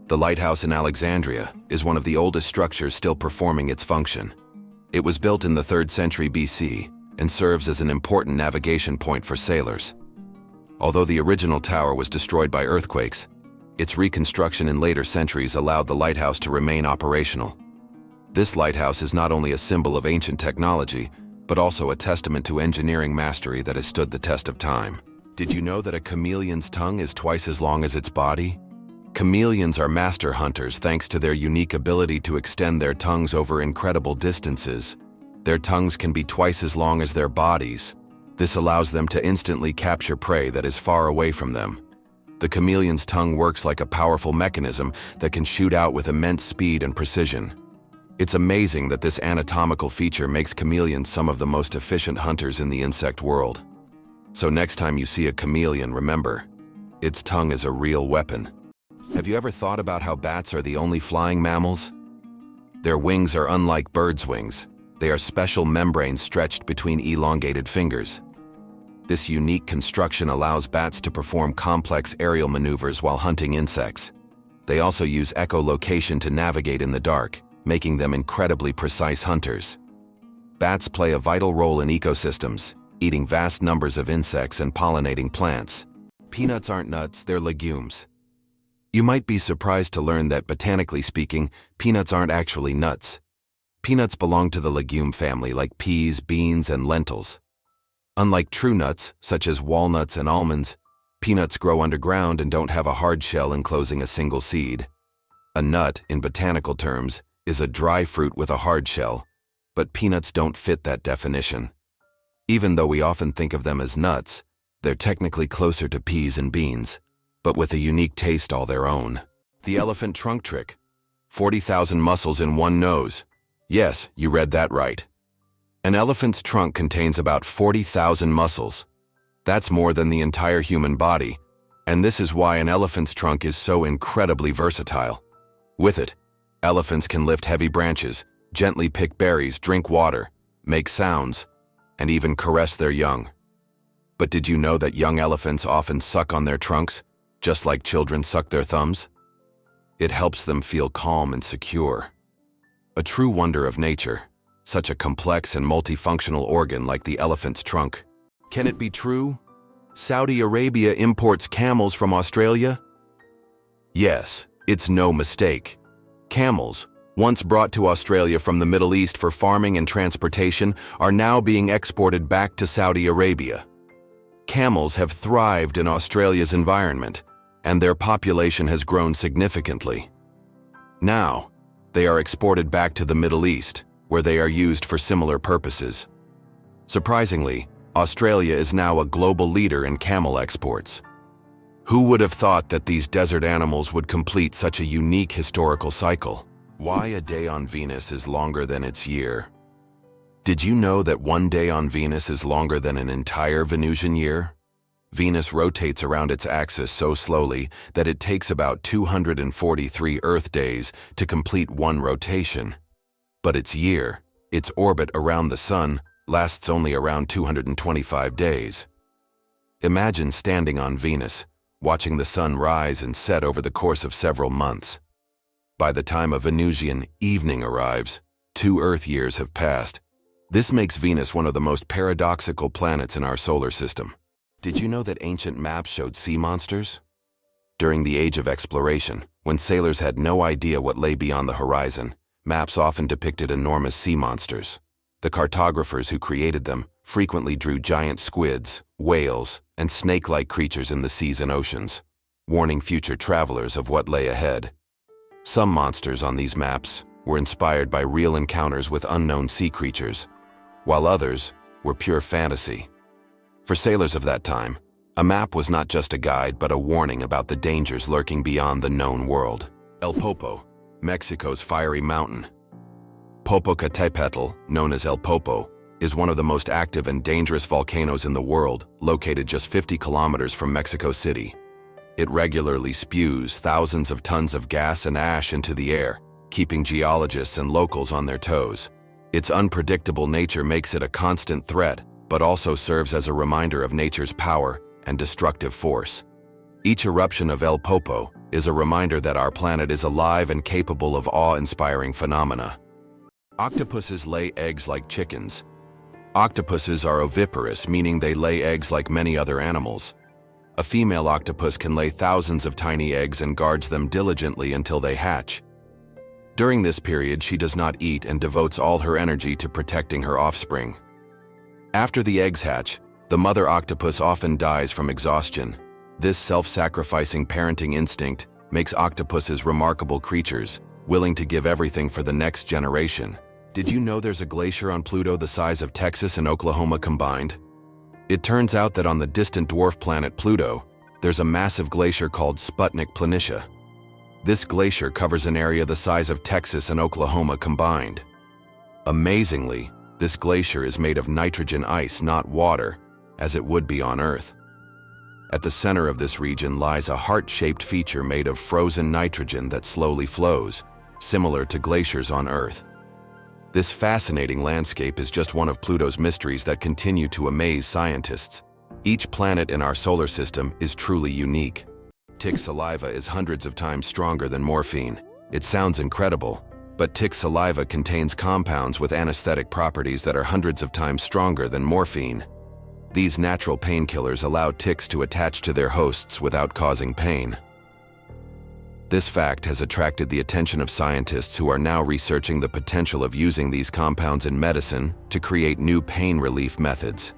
The lighthouse in Alexandria is one of the oldest structures still performing its function. It was built in the 3rd century BC and serves as an important navigation point for sailors. Although the original tower was destroyed by earthquakes, its reconstruction in later centuries allowed the lighthouse to remain operational. This lighthouse is not only a symbol of ancient technology, but also a testament to engineering mastery that has stood the test of time. Did you know that a chameleon's tongue is twice as long as its body? Chameleons are master hunters thanks to their unique ability to extend their tongues over incredible distances. Their tongues can be twice as long as their bodies. This allows them to instantly capture prey that is far away from them. The chameleon's tongue works like a powerful mechanism that can shoot out with immense speed and precision. It's amazing that this anatomical feature makes chameleons some of the most efficient hunters in the insect world. So next time you see a chameleon, remember, its tongue is a real weapon. Have you ever thought about how bats are the only flying mammals? Their wings are unlike birds' wings. They are special membranes stretched between elongated fingers. This unique construction allows bats to perform complex aerial maneuvers while hunting insects. They also use echolocation to navigate in the dark, making them incredibly precise hunters. Bats play a vital role in ecosystems, eating vast numbers of insects and pollinating plants. Peanuts aren't nuts, they're legumes. You might be surprised to learn that, botanically speaking, peanuts aren't actually nuts. Peanuts belong to the legume family like peas, beans, and lentils. Unlike true nuts, such as walnuts and almonds, peanuts grow underground and don't have a hard shell enclosing a single seed. A nut, in botanical terms, is a dry fruit with a hard shell, but peanuts don't fit that definition. Even though we often think of them as nuts, they're technically closer to peas and beans, but with a unique taste all their own. The elephant trunk trick. 40,000 muscles in one nose. Yes, you read that right. An elephant's trunk contains about 40,000 muscles. That's more than the entire human body, and this is why an elephant's trunk is so incredibly versatile. With it, elephants can lift heavy branches, gently pick berries, drink water, make sounds, and even caress their young. But did you know that young elephants often suck on their trunks, just like children suck their thumbs? It helps them feel calm and secure. A true wonder of nature, such a complex and multifunctional organ like the elephant's trunk. Can it be true? Saudi Arabia imports camels from Australia? Yes, it's no mistake. Camels, once brought to Australia from the Middle East for farming and transportation, are now being exported back to Saudi Arabia. Camels have thrived in Australia's environment, and their population has grown significantly. Now, they are exported back to the Middle East, where they are used for similar purposes. Surprisingly, Australia is now a global leader in camel exports. Who would have thought that these desert animals would complete such a unique historical cycle? Why a day on Venus is longer than its year? Did you know that one day on Venus is longer than an entire Venusian year? Venus rotates around its axis so slowly that it takes about 243 Earth days to complete one rotation. But its year, its orbit around the Sun, lasts only around 225 days. Imagine standing on Venus, watching the Sun rise and set over the course of several months. By the time a Venusian evening arrives, 2 Earth years have passed. This makes Venus one of the most paradoxical planets in our solar system. Did you know that ancient maps showed sea monsters? During the Age of Exploration, when sailors had no idea what lay beyond the horizon, maps often depicted enormous sea monsters. The cartographers who created them frequently drew giant squids, whales, and snake-like creatures in the seas and oceans, warning future travelers of what lay ahead. Some monsters on these maps were inspired by real encounters with unknown sea creatures, while others were pure fantasy. For sailors of that time, a map was not just a guide but a warning about the dangers lurking beyond the known world. El Popo, Mexico's fiery mountain. Popocatépetl, known as El Popo, is one of the most active and dangerous volcanoes in the world, located just 50 kilometers from Mexico City. It regularly spews thousands of tons of gas and ash into the air, keeping geologists and locals on their toes. Its unpredictable nature makes it a constant threat, but also serves as a reminder of nature's power and destructive force. Each eruption of El Popo is a reminder that our planet is alive and capable of awe-inspiring phenomena. Octopuses lay eggs like chickens. Octopuses are oviparous, meaning they lay eggs like many other animals. A female octopus can lay thousands of tiny eggs and guards them diligently until they hatch. During this period, she does not eat and devotes all her energy to protecting her offspring. After the eggs hatch, the mother octopus often dies from exhaustion. This self-sacrificing parenting instinct makes octopuses remarkable creatures, willing to give everything for the next generation. Did you know there's a glacier on Pluto the size of Texas and Oklahoma combined? It turns out that on the distant dwarf planet Pluto, there's a massive glacier called Sputnik Planitia. This glacier covers an area the size of Texas and Oklahoma combined. Amazingly, this glacier is made of nitrogen ice, not water, as it would be on Earth. At the center of this region lies a heart-shaped feature made of frozen nitrogen that slowly flows, similar to glaciers on Earth. This fascinating landscape is just one of Pluto's mysteries that continue to amaze scientists. Each planet in our solar system is truly unique. Tick saliva is hundreds of times stronger than morphine. It sounds incredible, but tick saliva contains compounds with anesthetic properties that are hundreds of times stronger than morphine. These natural painkillers allow ticks to attach to their hosts without causing pain. This fact has attracted the attention of scientists who are now researching the potential of using these compounds in medicine to create new pain relief methods.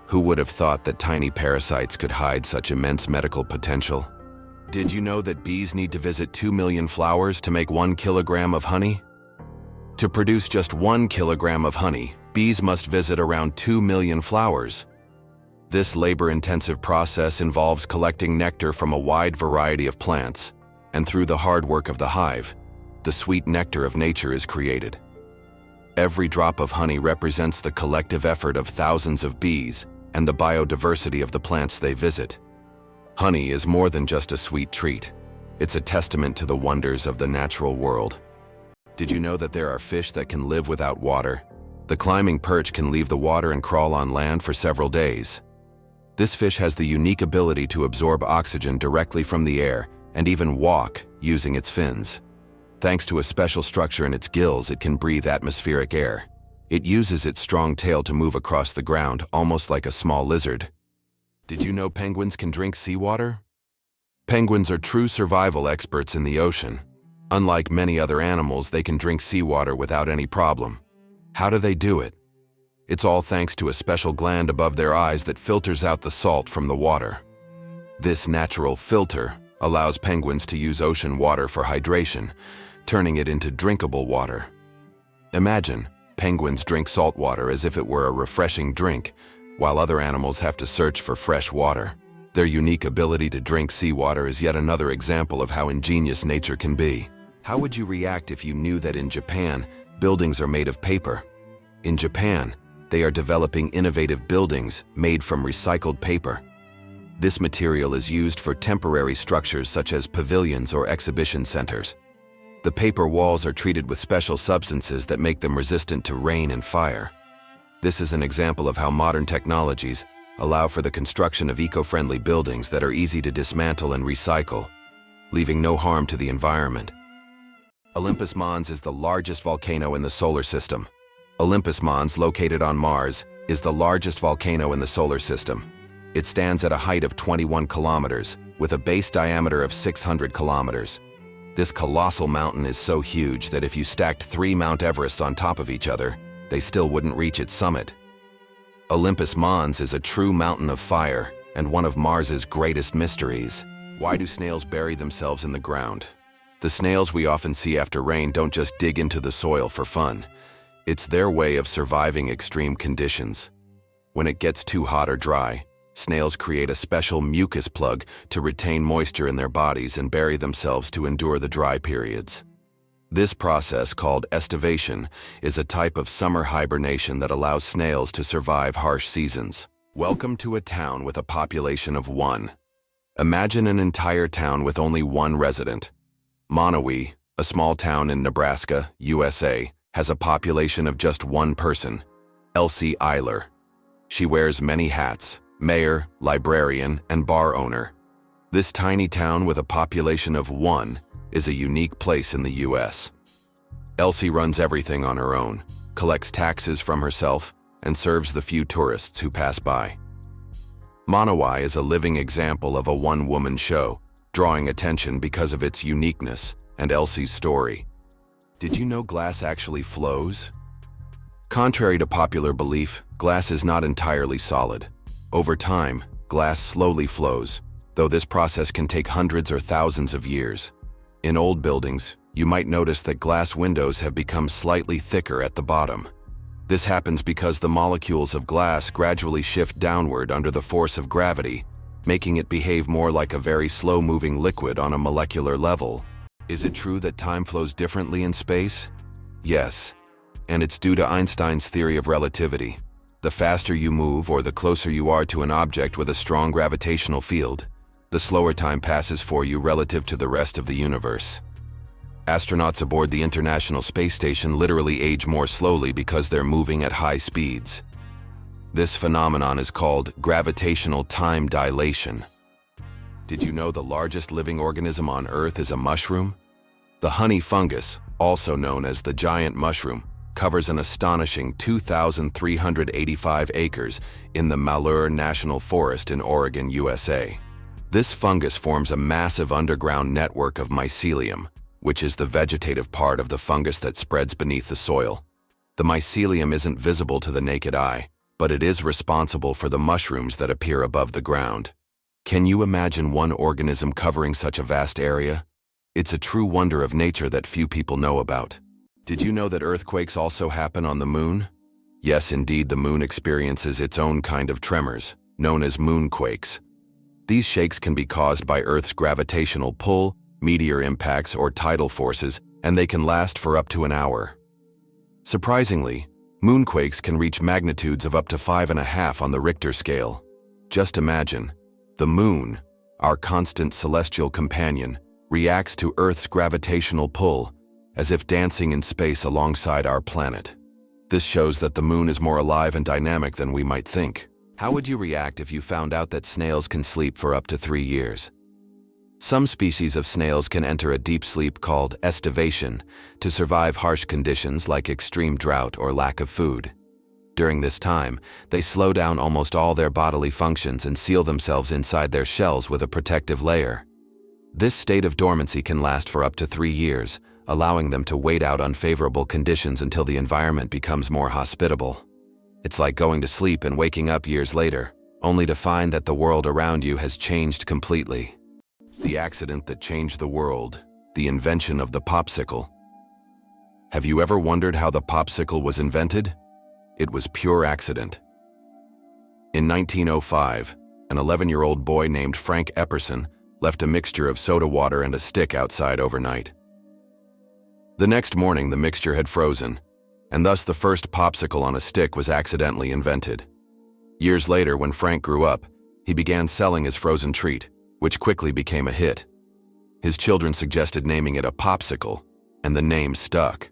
Who would have thought that tiny parasites could hide such immense medical potential? Did you know that bees need to visit 2 million flowers to make 1 kilogram of honey? To produce just 1 kilogram of honey, bees must visit around 2 million flowers. This labor-intensive process involves collecting nectar from a wide variety of plants, and through the hard work of the hive, the sweet nectar of nature is created. Every drop of honey represents the collective effort of thousands of bees and the biodiversity of the plants they visit. Honey is more than just a sweet treat. It's a testament to the wonders of the natural world. Did you know that there are fish that can live without water? The climbing perch can leave the water and crawl on land for several days. This fish has the unique ability to absorb oxygen directly from the air and even walk using its fins. Thanks to a special structure in its gills, it can breathe atmospheric air. It uses its strong tail to move across the ground, almost like a small lizard. Did you know penguins can drink seawater? Penguins are true survival experts in the ocean. Unlike many other animals, they can drink seawater without any problem. How do they do it? It's all thanks to a special gland above their eyes that filters out the salt from the water. This natural filter allows penguins to use ocean water for hydration, turning it into drinkable water. Imagine, penguins drink salt water as if it were a refreshing drink, while other animals have to search for fresh water. Their unique ability to drink seawater is yet another example of how ingenious nature can be. How would you react if you knew that in Japan, buildings are made of paper? In Japan, they are developing innovative buildings made from recycled paper. This material is used for temporary structures such as pavilions or exhibition centers. The paper walls are treated with special substances that make them resistant to rain and fire. This is an example of how modern technologies allow for the construction of eco-friendly buildings that are easy to dismantle and recycle, leaving no harm to the environment. Olympus Mons is the largest volcano in the solar system. Olympus Mons, located on Mars, is the largest volcano in the solar system. It stands at a height of 21 kilometers, with a base diameter of 600 kilometers. This colossal mountain is so huge that if you stacked 3 Mount Everests on top of each other, they still wouldn't reach its summit. Olympus Mons is a true mountain of fire and one of Mars's greatest mysteries. Why do snails bury themselves in the ground? The snails we often see after rain don't just dig into the soil for fun. It's their way of surviving extreme conditions. When it gets too hot or dry, snails create a special mucus plug to retain moisture in their bodies and bury themselves to endure the dry periods. This process, called estivation, is a type of summer hibernation that allows snails to survive harsh seasons. Welcome to a town with a population of 1. Imagine an entire town with only 1 resident. Monowi, a small town in Nebraska, USA, has a population of just 1 person, Elsie Eiler. She wears many hats: mayor, librarian, and bar owner. This tiny town with a population of 1 is a unique place in the US. Elsie runs everything on her own, collects taxes from herself, and serves the few tourists who pass by. Monowi is a living example of a one-woman show, drawing attention because of its uniqueness and Elsie's story. Did you know glass actually flows? Contrary to popular belief, glass is not entirely solid. Over time, glass slowly flows, though this process can take hundreds or thousands of years. In old buildings, you might notice that glass windows have become slightly thicker at the bottom. This happens because the molecules of glass gradually shift downward under the force of gravity, making it behave more like a very slow-moving liquid on a molecular level. Is it true that time flows differently in space? Yes, and it's due to Einstein's theory of relativity. The faster you move or the closer you are to an object with a strong gravitational field, the slower time passes for you relative to the rest of the universe. Astronauts aboard the International Space Station literally age more slowly because they're moving at high speeds. This phenomenon is called gravitational time dilation. Did you know the largest living organism on Earth is a mushroom? The honey fungus, also known as the giant mushroom, covers an astonishing 2,385 acres in the Malheur National Forest in Oregon, USA. This fungus forms a massive underground network of mycelium, which is the vegetative part of the fungus that spreads beneath the soil. The mycelium isn't visible to the naked eye, but it is responsible for the mushrooms that appear above the ground. Can you imagine one organism covering such a vast area? It's a true wonder of nature that few people know about. Did you know that earthquakes also happen on the moon? Yes, indeed, the moon experiences its own kind of tremors, known as moonquakes. These shakes can be caused by Earth's gravitational pull, meteor impacts, or tidal forces, and they can last for up to an hour. Surprisingly, moonquakes can reach magnitudes of up to 5.5 on the Richter scale. Just imagine, the moon, our constant celestial companion, reacts to Earth's gravitational pull, as if dancing in space alongside our planet. This shows that the moon is more alive and dynamic than we might think. How would you react if you found out that snails can sleep for up to 3 years? Some species of snails can enter a deep sleep called estivation to survive harsh conditions like extreme drought or lack of food. During this time, they slow down almost all their bodily functions and seal themselves inside their shells with a protective layer. This state of dormancy can last for up to 3 years, allowing them to wait out unfavorable conditions until the environment becomes more hospitable. It's like going to sleep and waking up years later, only to find that the world around you has changed completely. The accident that changed the world, the invention of the popsicle. Have you ever wondered how the popsicle was invented? It was pure accident. In 1905, An 11-year-old boy named Frank Epperson left a mixture of soda water and a stick outside overnight. The next morning, the mixture had frozen, and thus the first popsicle on a stick was accidentally invented. Years later, when Frank grew up, he began selling his frozen treat, which quickly became a hit. His children suggested naming it a popsicle, and the name stuck.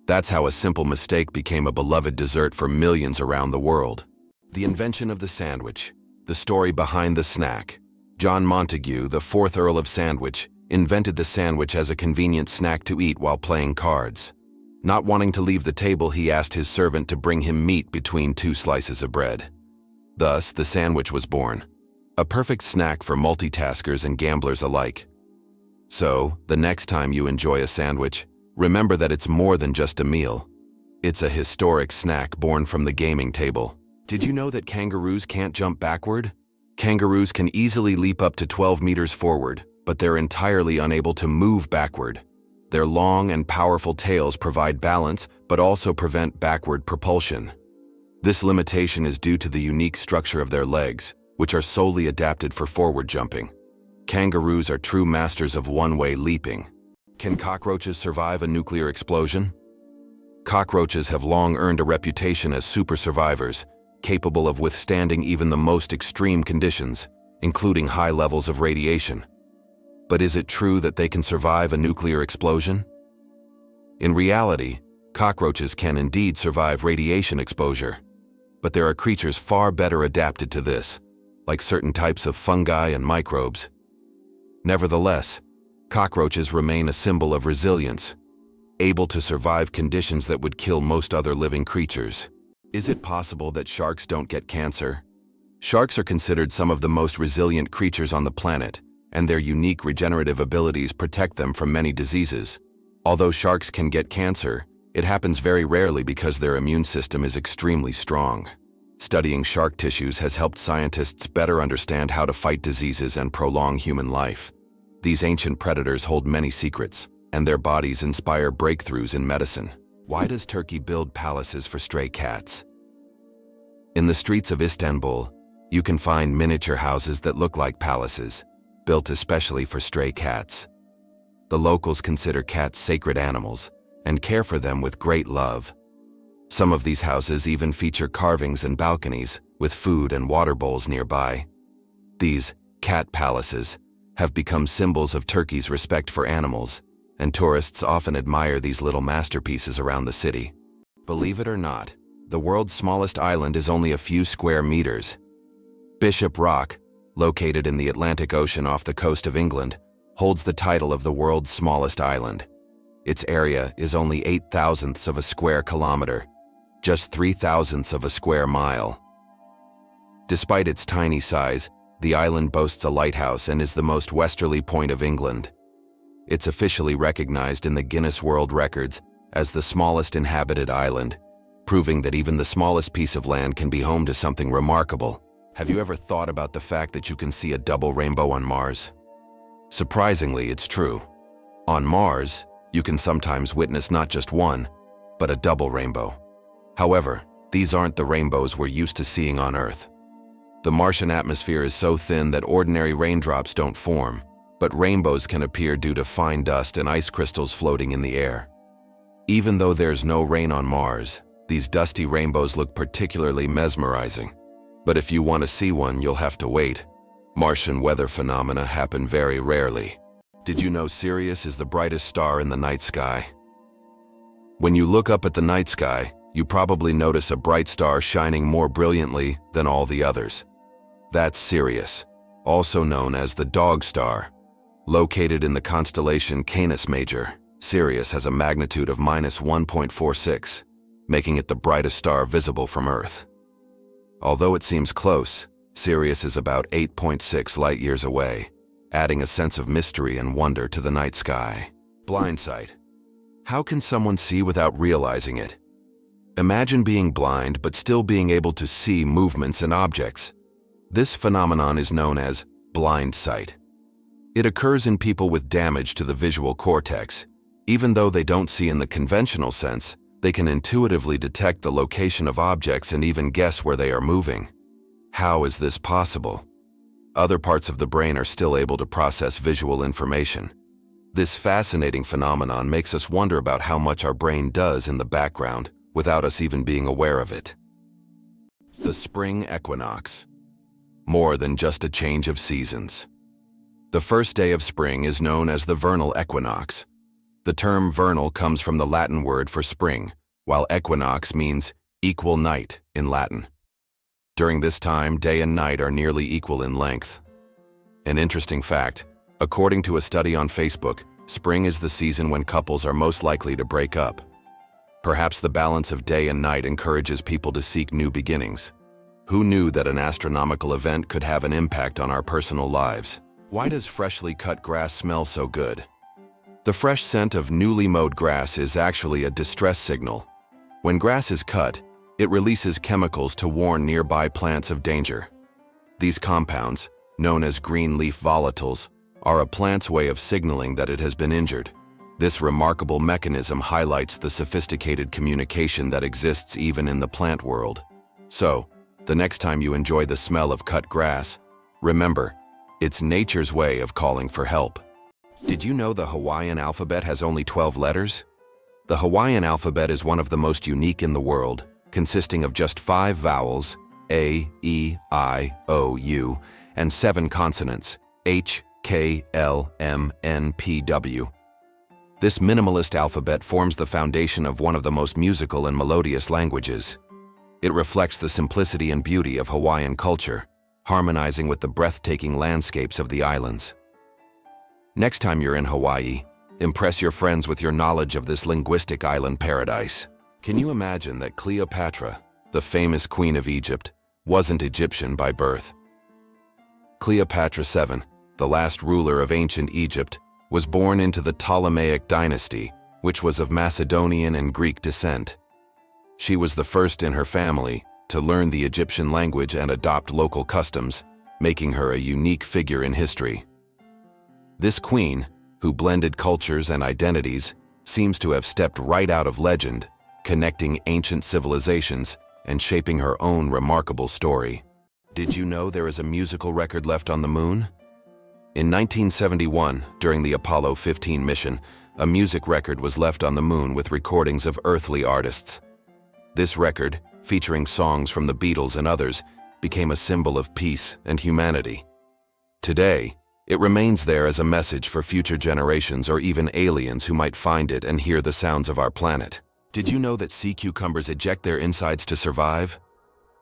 That's how a simple mistake became a beloved dessert for millions around the world. The invention of the sandwich, the story behind the snack. John Montagu, the 4th Earl of Sandwich, invented the sandwich as a convenient snack to eat while playing cards. Not wanting to leave the table, he asked his servant to bring him meat between 2 slices of bread. Thus, the sandwich was born, a perfect snack for multitaskers and gamblers alike. So, the next time you enjoy a sandwich, remember that it's more than just a meal. It's a historic snack born from the gaming table. Did you know that kangaroos can't jump backward? Kangaroos can easily leap up to 12 meters forward, but they're entirely unable to move backward. Their long and powerful tails provide balance, but also prevent backward propulsion. This limitation is due to the unique structure of their legs, which are solely adapted for forward jumping. Kangaroos are true masters of one-way leaping. Can cockroaches survive a nuclear explosion? Cockroaches have long earned a reputation as super survivors, capable of withstanding even the most extreme conditions, including high levels of radiation. But is it true that they can survive a nuclear explosion? In reality, cockroaches can indeed survive radiation exposure, but there are creatures far better adapted to this, like certain types of fungi and microbes. Nevertheless, cockroaches remain a symbol of resilience, able to survive conditions that would kill most other living creatures. Is it possible that sharks don't get cancer? Sharks are considered some of the most resilient creatures on the planet, and their unique regenerative abilities protect them from many diseases. Although sharks can get cancer, it happens very rarely because their immune system is extremely strong. Studying shark tissues has helped scientists better understand how to fight diseases and prolong human life. These ancient predators hold many secrets, and their bodies inspire breakthroughs in medicine. Why does Turkey build palaces for stray cats? In the streets of Istanbul, you can find miniature houses that look like palaces, built especially for stray cats. The locals consider cats sacred animals and care for them with great love. Some of these houses even feature carvings and balconies with food and water bowls nearby. These cat palaces have become symbols of Turkey's respect for animals, and tourists often admire these little masterpieces around the city. Believe it or not, the world's smallest island is only a few square meters. Bishop Rock, located in the Atlantic Ocean off the coast of England, holds the title of the world's smallest island. Its area is only 8/1000ths of a square kilometer, just 3/1000ths of a square mile. Despite its tiny size, the island boasts a lighthouse and is the most westerly point of England. It's officially recognized in the Guinness World Records as the smallest inhabited island, proving that even the smallest piece of land can be home to something remarkable. Have you ever thought about the fact that you can see a double rainbow on Mars? Surprisingly, it's true. On Mars, you can sometimes witness not just one, but a double rainbow. However, these aren't the rainbows we're used to seeing on Earth. The Martian atmosphere is so thin that ordinary raindrops don't form, but rainbows can appear due to fine dust and ice crystals floating in the air. Even though there's no rain on Mars, these dusty rainbows look particularly mesmerizing. But if you want to see one, you'll have to wait. Martian weather phenomena happen very rarely. Did you know Sirius is the brightest star in the night sky? When you look up at the night sky, you probably notice a bright star shining more brilliantly than all the others. That's Sirius, also known as the Dog Star. Located in the constellation Canis Major, Sirius has a magnitude of -1.46, making it the brightest star visible from Earth. Although it seems close, Sirius is about 8.6 light-years away, adding a sense of mystery and wonder to the night sky. Blind sight. How can someone see without realizing it? Imagine being blind but still being able to see movements and objects. This phenomenon is known as blind sight. It occurs in people with damage to the visual cortex. Even though they don't see in the conventional sense, they can intuitively detect the location of objects and even guess where they are moving. How is this possible? Other parts of the brain are still able to process visual information. This fascinating phenomenon makes us wonder about how much our brain does in the background without us even being aware of it. The spring equinox. More than just a change of seasons. The first day of spring is known as the vernal equinox. The term vernal comes from the Latin word for spring, while equinox means equal night in Latin. During this time, day and night are nearly equal in length. An interesting fact, according to a study on Facebook, spring is the season when couples are most likely to break up. Perhaps the balance of day and night encourages people to seek new beginnings. Who knew that an astronomical event could have an impact on our personal lives? Why does freshly cut grass smell so good? The fresh scent of newly mowed grass is actually a distress signal. When grass is cut, it releases chemicals to warn nearby plants of danger. These compounds, known as green leaf volatiles, are a plant's way of signaling that it has been injured. This remarkable mechanism highlights the sophisticated communication that exists even in the plant world. So, the next time you enjoy the smell of cut grass, remember, it's nature's way of calling for help. Did you know the Hawaiian alphabet has only 12 letters? The Hawaiian alphabet is one of the most unique in the world, consisting of just 5 vowels, A, E, I, O, U, and 7 consonants, H, K, L, M, N, P, W. This minimalist alphabet forms the foundation of one of the most musical and melodious languages. It reflects the simplicity and beauty of Hawaiian culture, harmonizing with the breathtaking landscapes of the islands. Next time you're in Hawaii, impress your friends with your knowledge of this linguistic island paradise. Can you imagine that Cleopatra, the famous queen of Egypt, wasn't Egyptian by birth? Cleopatra VII, the last ruler of ancient Egypt, was born into the Ptolemaic dynasty, which was of Macedonian and Greek descent. She was the first in her family to learn the Egyptian language and adopt local customs, making her a unique figure in history. This queen, who blended cultures and identities, seems to have stepped right out of legend, connecting ancient civilizations and shaping her own remarkable story. Did you know there is a musical record left on the moon? In 1971, during the Apollo 15 mission, a music record was left on the moon with recordings of earthly artists. This record, featuring songs from the Beatles and others, became a symbol of peace and humanity. Today, it remains there as a message for future generations or even aliens who might find it and hear the sounds of our planet. Did you know that sea cucumbers eject their insides to survive?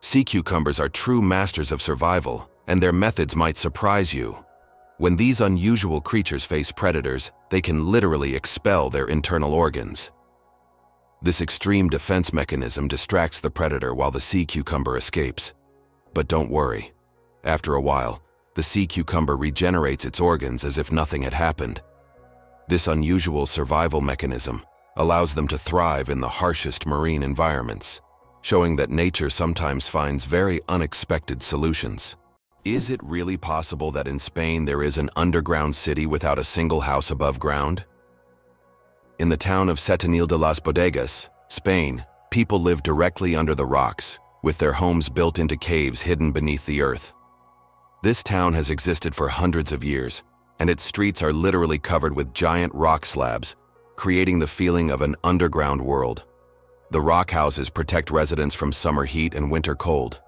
Sea cucumbers are true masters of survival, and their methods might surprise you. When these unusual creatures face predators, they can literally expel their internal organs. This extreme defense mechanism distracts the predator while the sea cucumber escapes. But don't worry. After a while, the sea cucumber regenerates its organs as if nothing had happened. This unusual survival mechanism allows them to thrive in the harshest marine environments, showing that nature sometimes finds very unexpected solutions. Is it really possible that in Spain there is an underground city without a single house above ground? In the town of Setenil de las Bodegas, Spain, people live directly under the rocks, with their homes built into caves hidden beneath the earth. This town has existed for hundreds of years, and its streets are literally covered with giant rock slabs, creating the feeling of an underground world. The rock houses protect residents from summer heat and winter cold.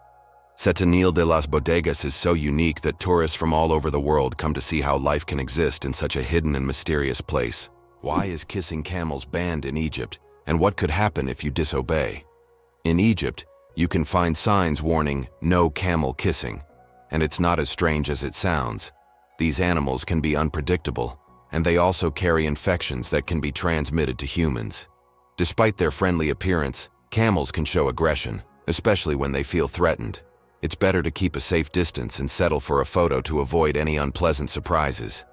Setenil de las Bodegas is so unique that tourists from all over the world come to see how life can exist in such a hidden and mysterious place. Why is kissing camels banned in Egypt, and what could happen if you disobey? In Egypt, you can find signs warning, "No camel kissing," and it's not as strange as it sounds. These animals can be unpredictable, and they also carry infections that can be transmitted to humans. Despite their friendly appearance, camels can show aggression, especially when they feel threatened. It's better to keep a safe distance and settle for a photo to avoid any unpleasant surprises.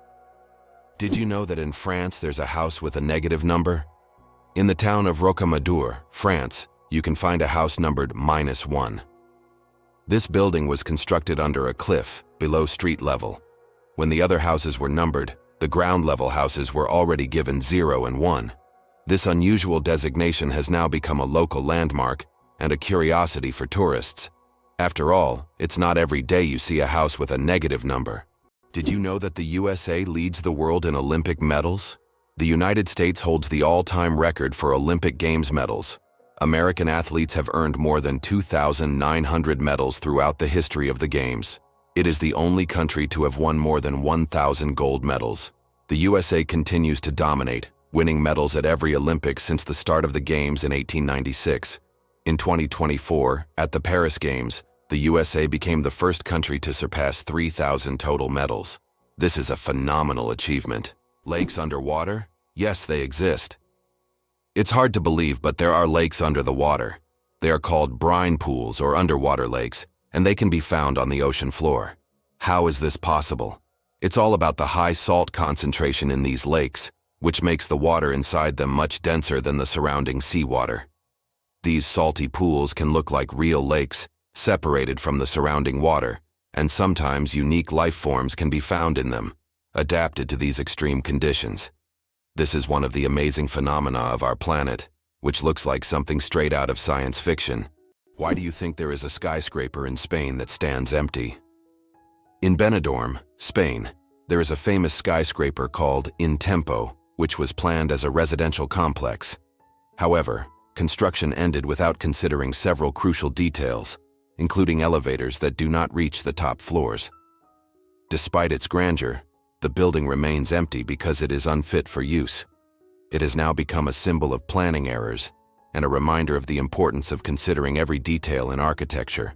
Did you know that in France there's a house with a negative number? In the town of Rocamadour, France, you can find a house numbered -1. This building was constructed under a cliff, below street level. When the other houses were numbered, the ground level houses were already given 0 and 1. This unusual designation has now become a local landmark and a curiosity for tourists. After all, it's not every day you see a house with a negative number. Did you know that the USA leads the world in Olympic medals? The United States holds the all-time record for Olympic Games medals. American athletes have earned more than 2,900 medals throughout the history of the Games. It is the only country to have won more than 1,000 gold medals. The USA continues to dominate, winning medals at every Olympics since the start of the Games in 1896. In 2024, at the Paris Games, the USA became the first country to surpass 3,000 total medals. This is a phenomenal achievement. Lakes underwater? Yes, they exist. It's hard to believe, but there are lakes under the water. They are called brine pools or underwater lakes, and they can be found on the ocean floor. How is this possible? It's all about the high salt concentration in these lakes, which makes the water inside them much denser than the surrounding seawater. These salty pools can look like real lakes, separated from the surrounding water, and sometimes unique life forms can be found in them, adapted to these extreme conditions. This is one of the amazing phenomena of our planet, which looks like something straight out of science fiction. Why do you think there is a skyscraper in Spain that stands empty? In Benidorm, Spain, there is a famous skyscraper called In Tempo, which was planned as a residential complex. However, construction ended without considering several crucial details, including elevators that do not reach the top floors. Despite its grandeur, the building remains empty because it is unfit for use. It has now become a symbol of planning errors and a reminder of the importance of considering every detail in architecture.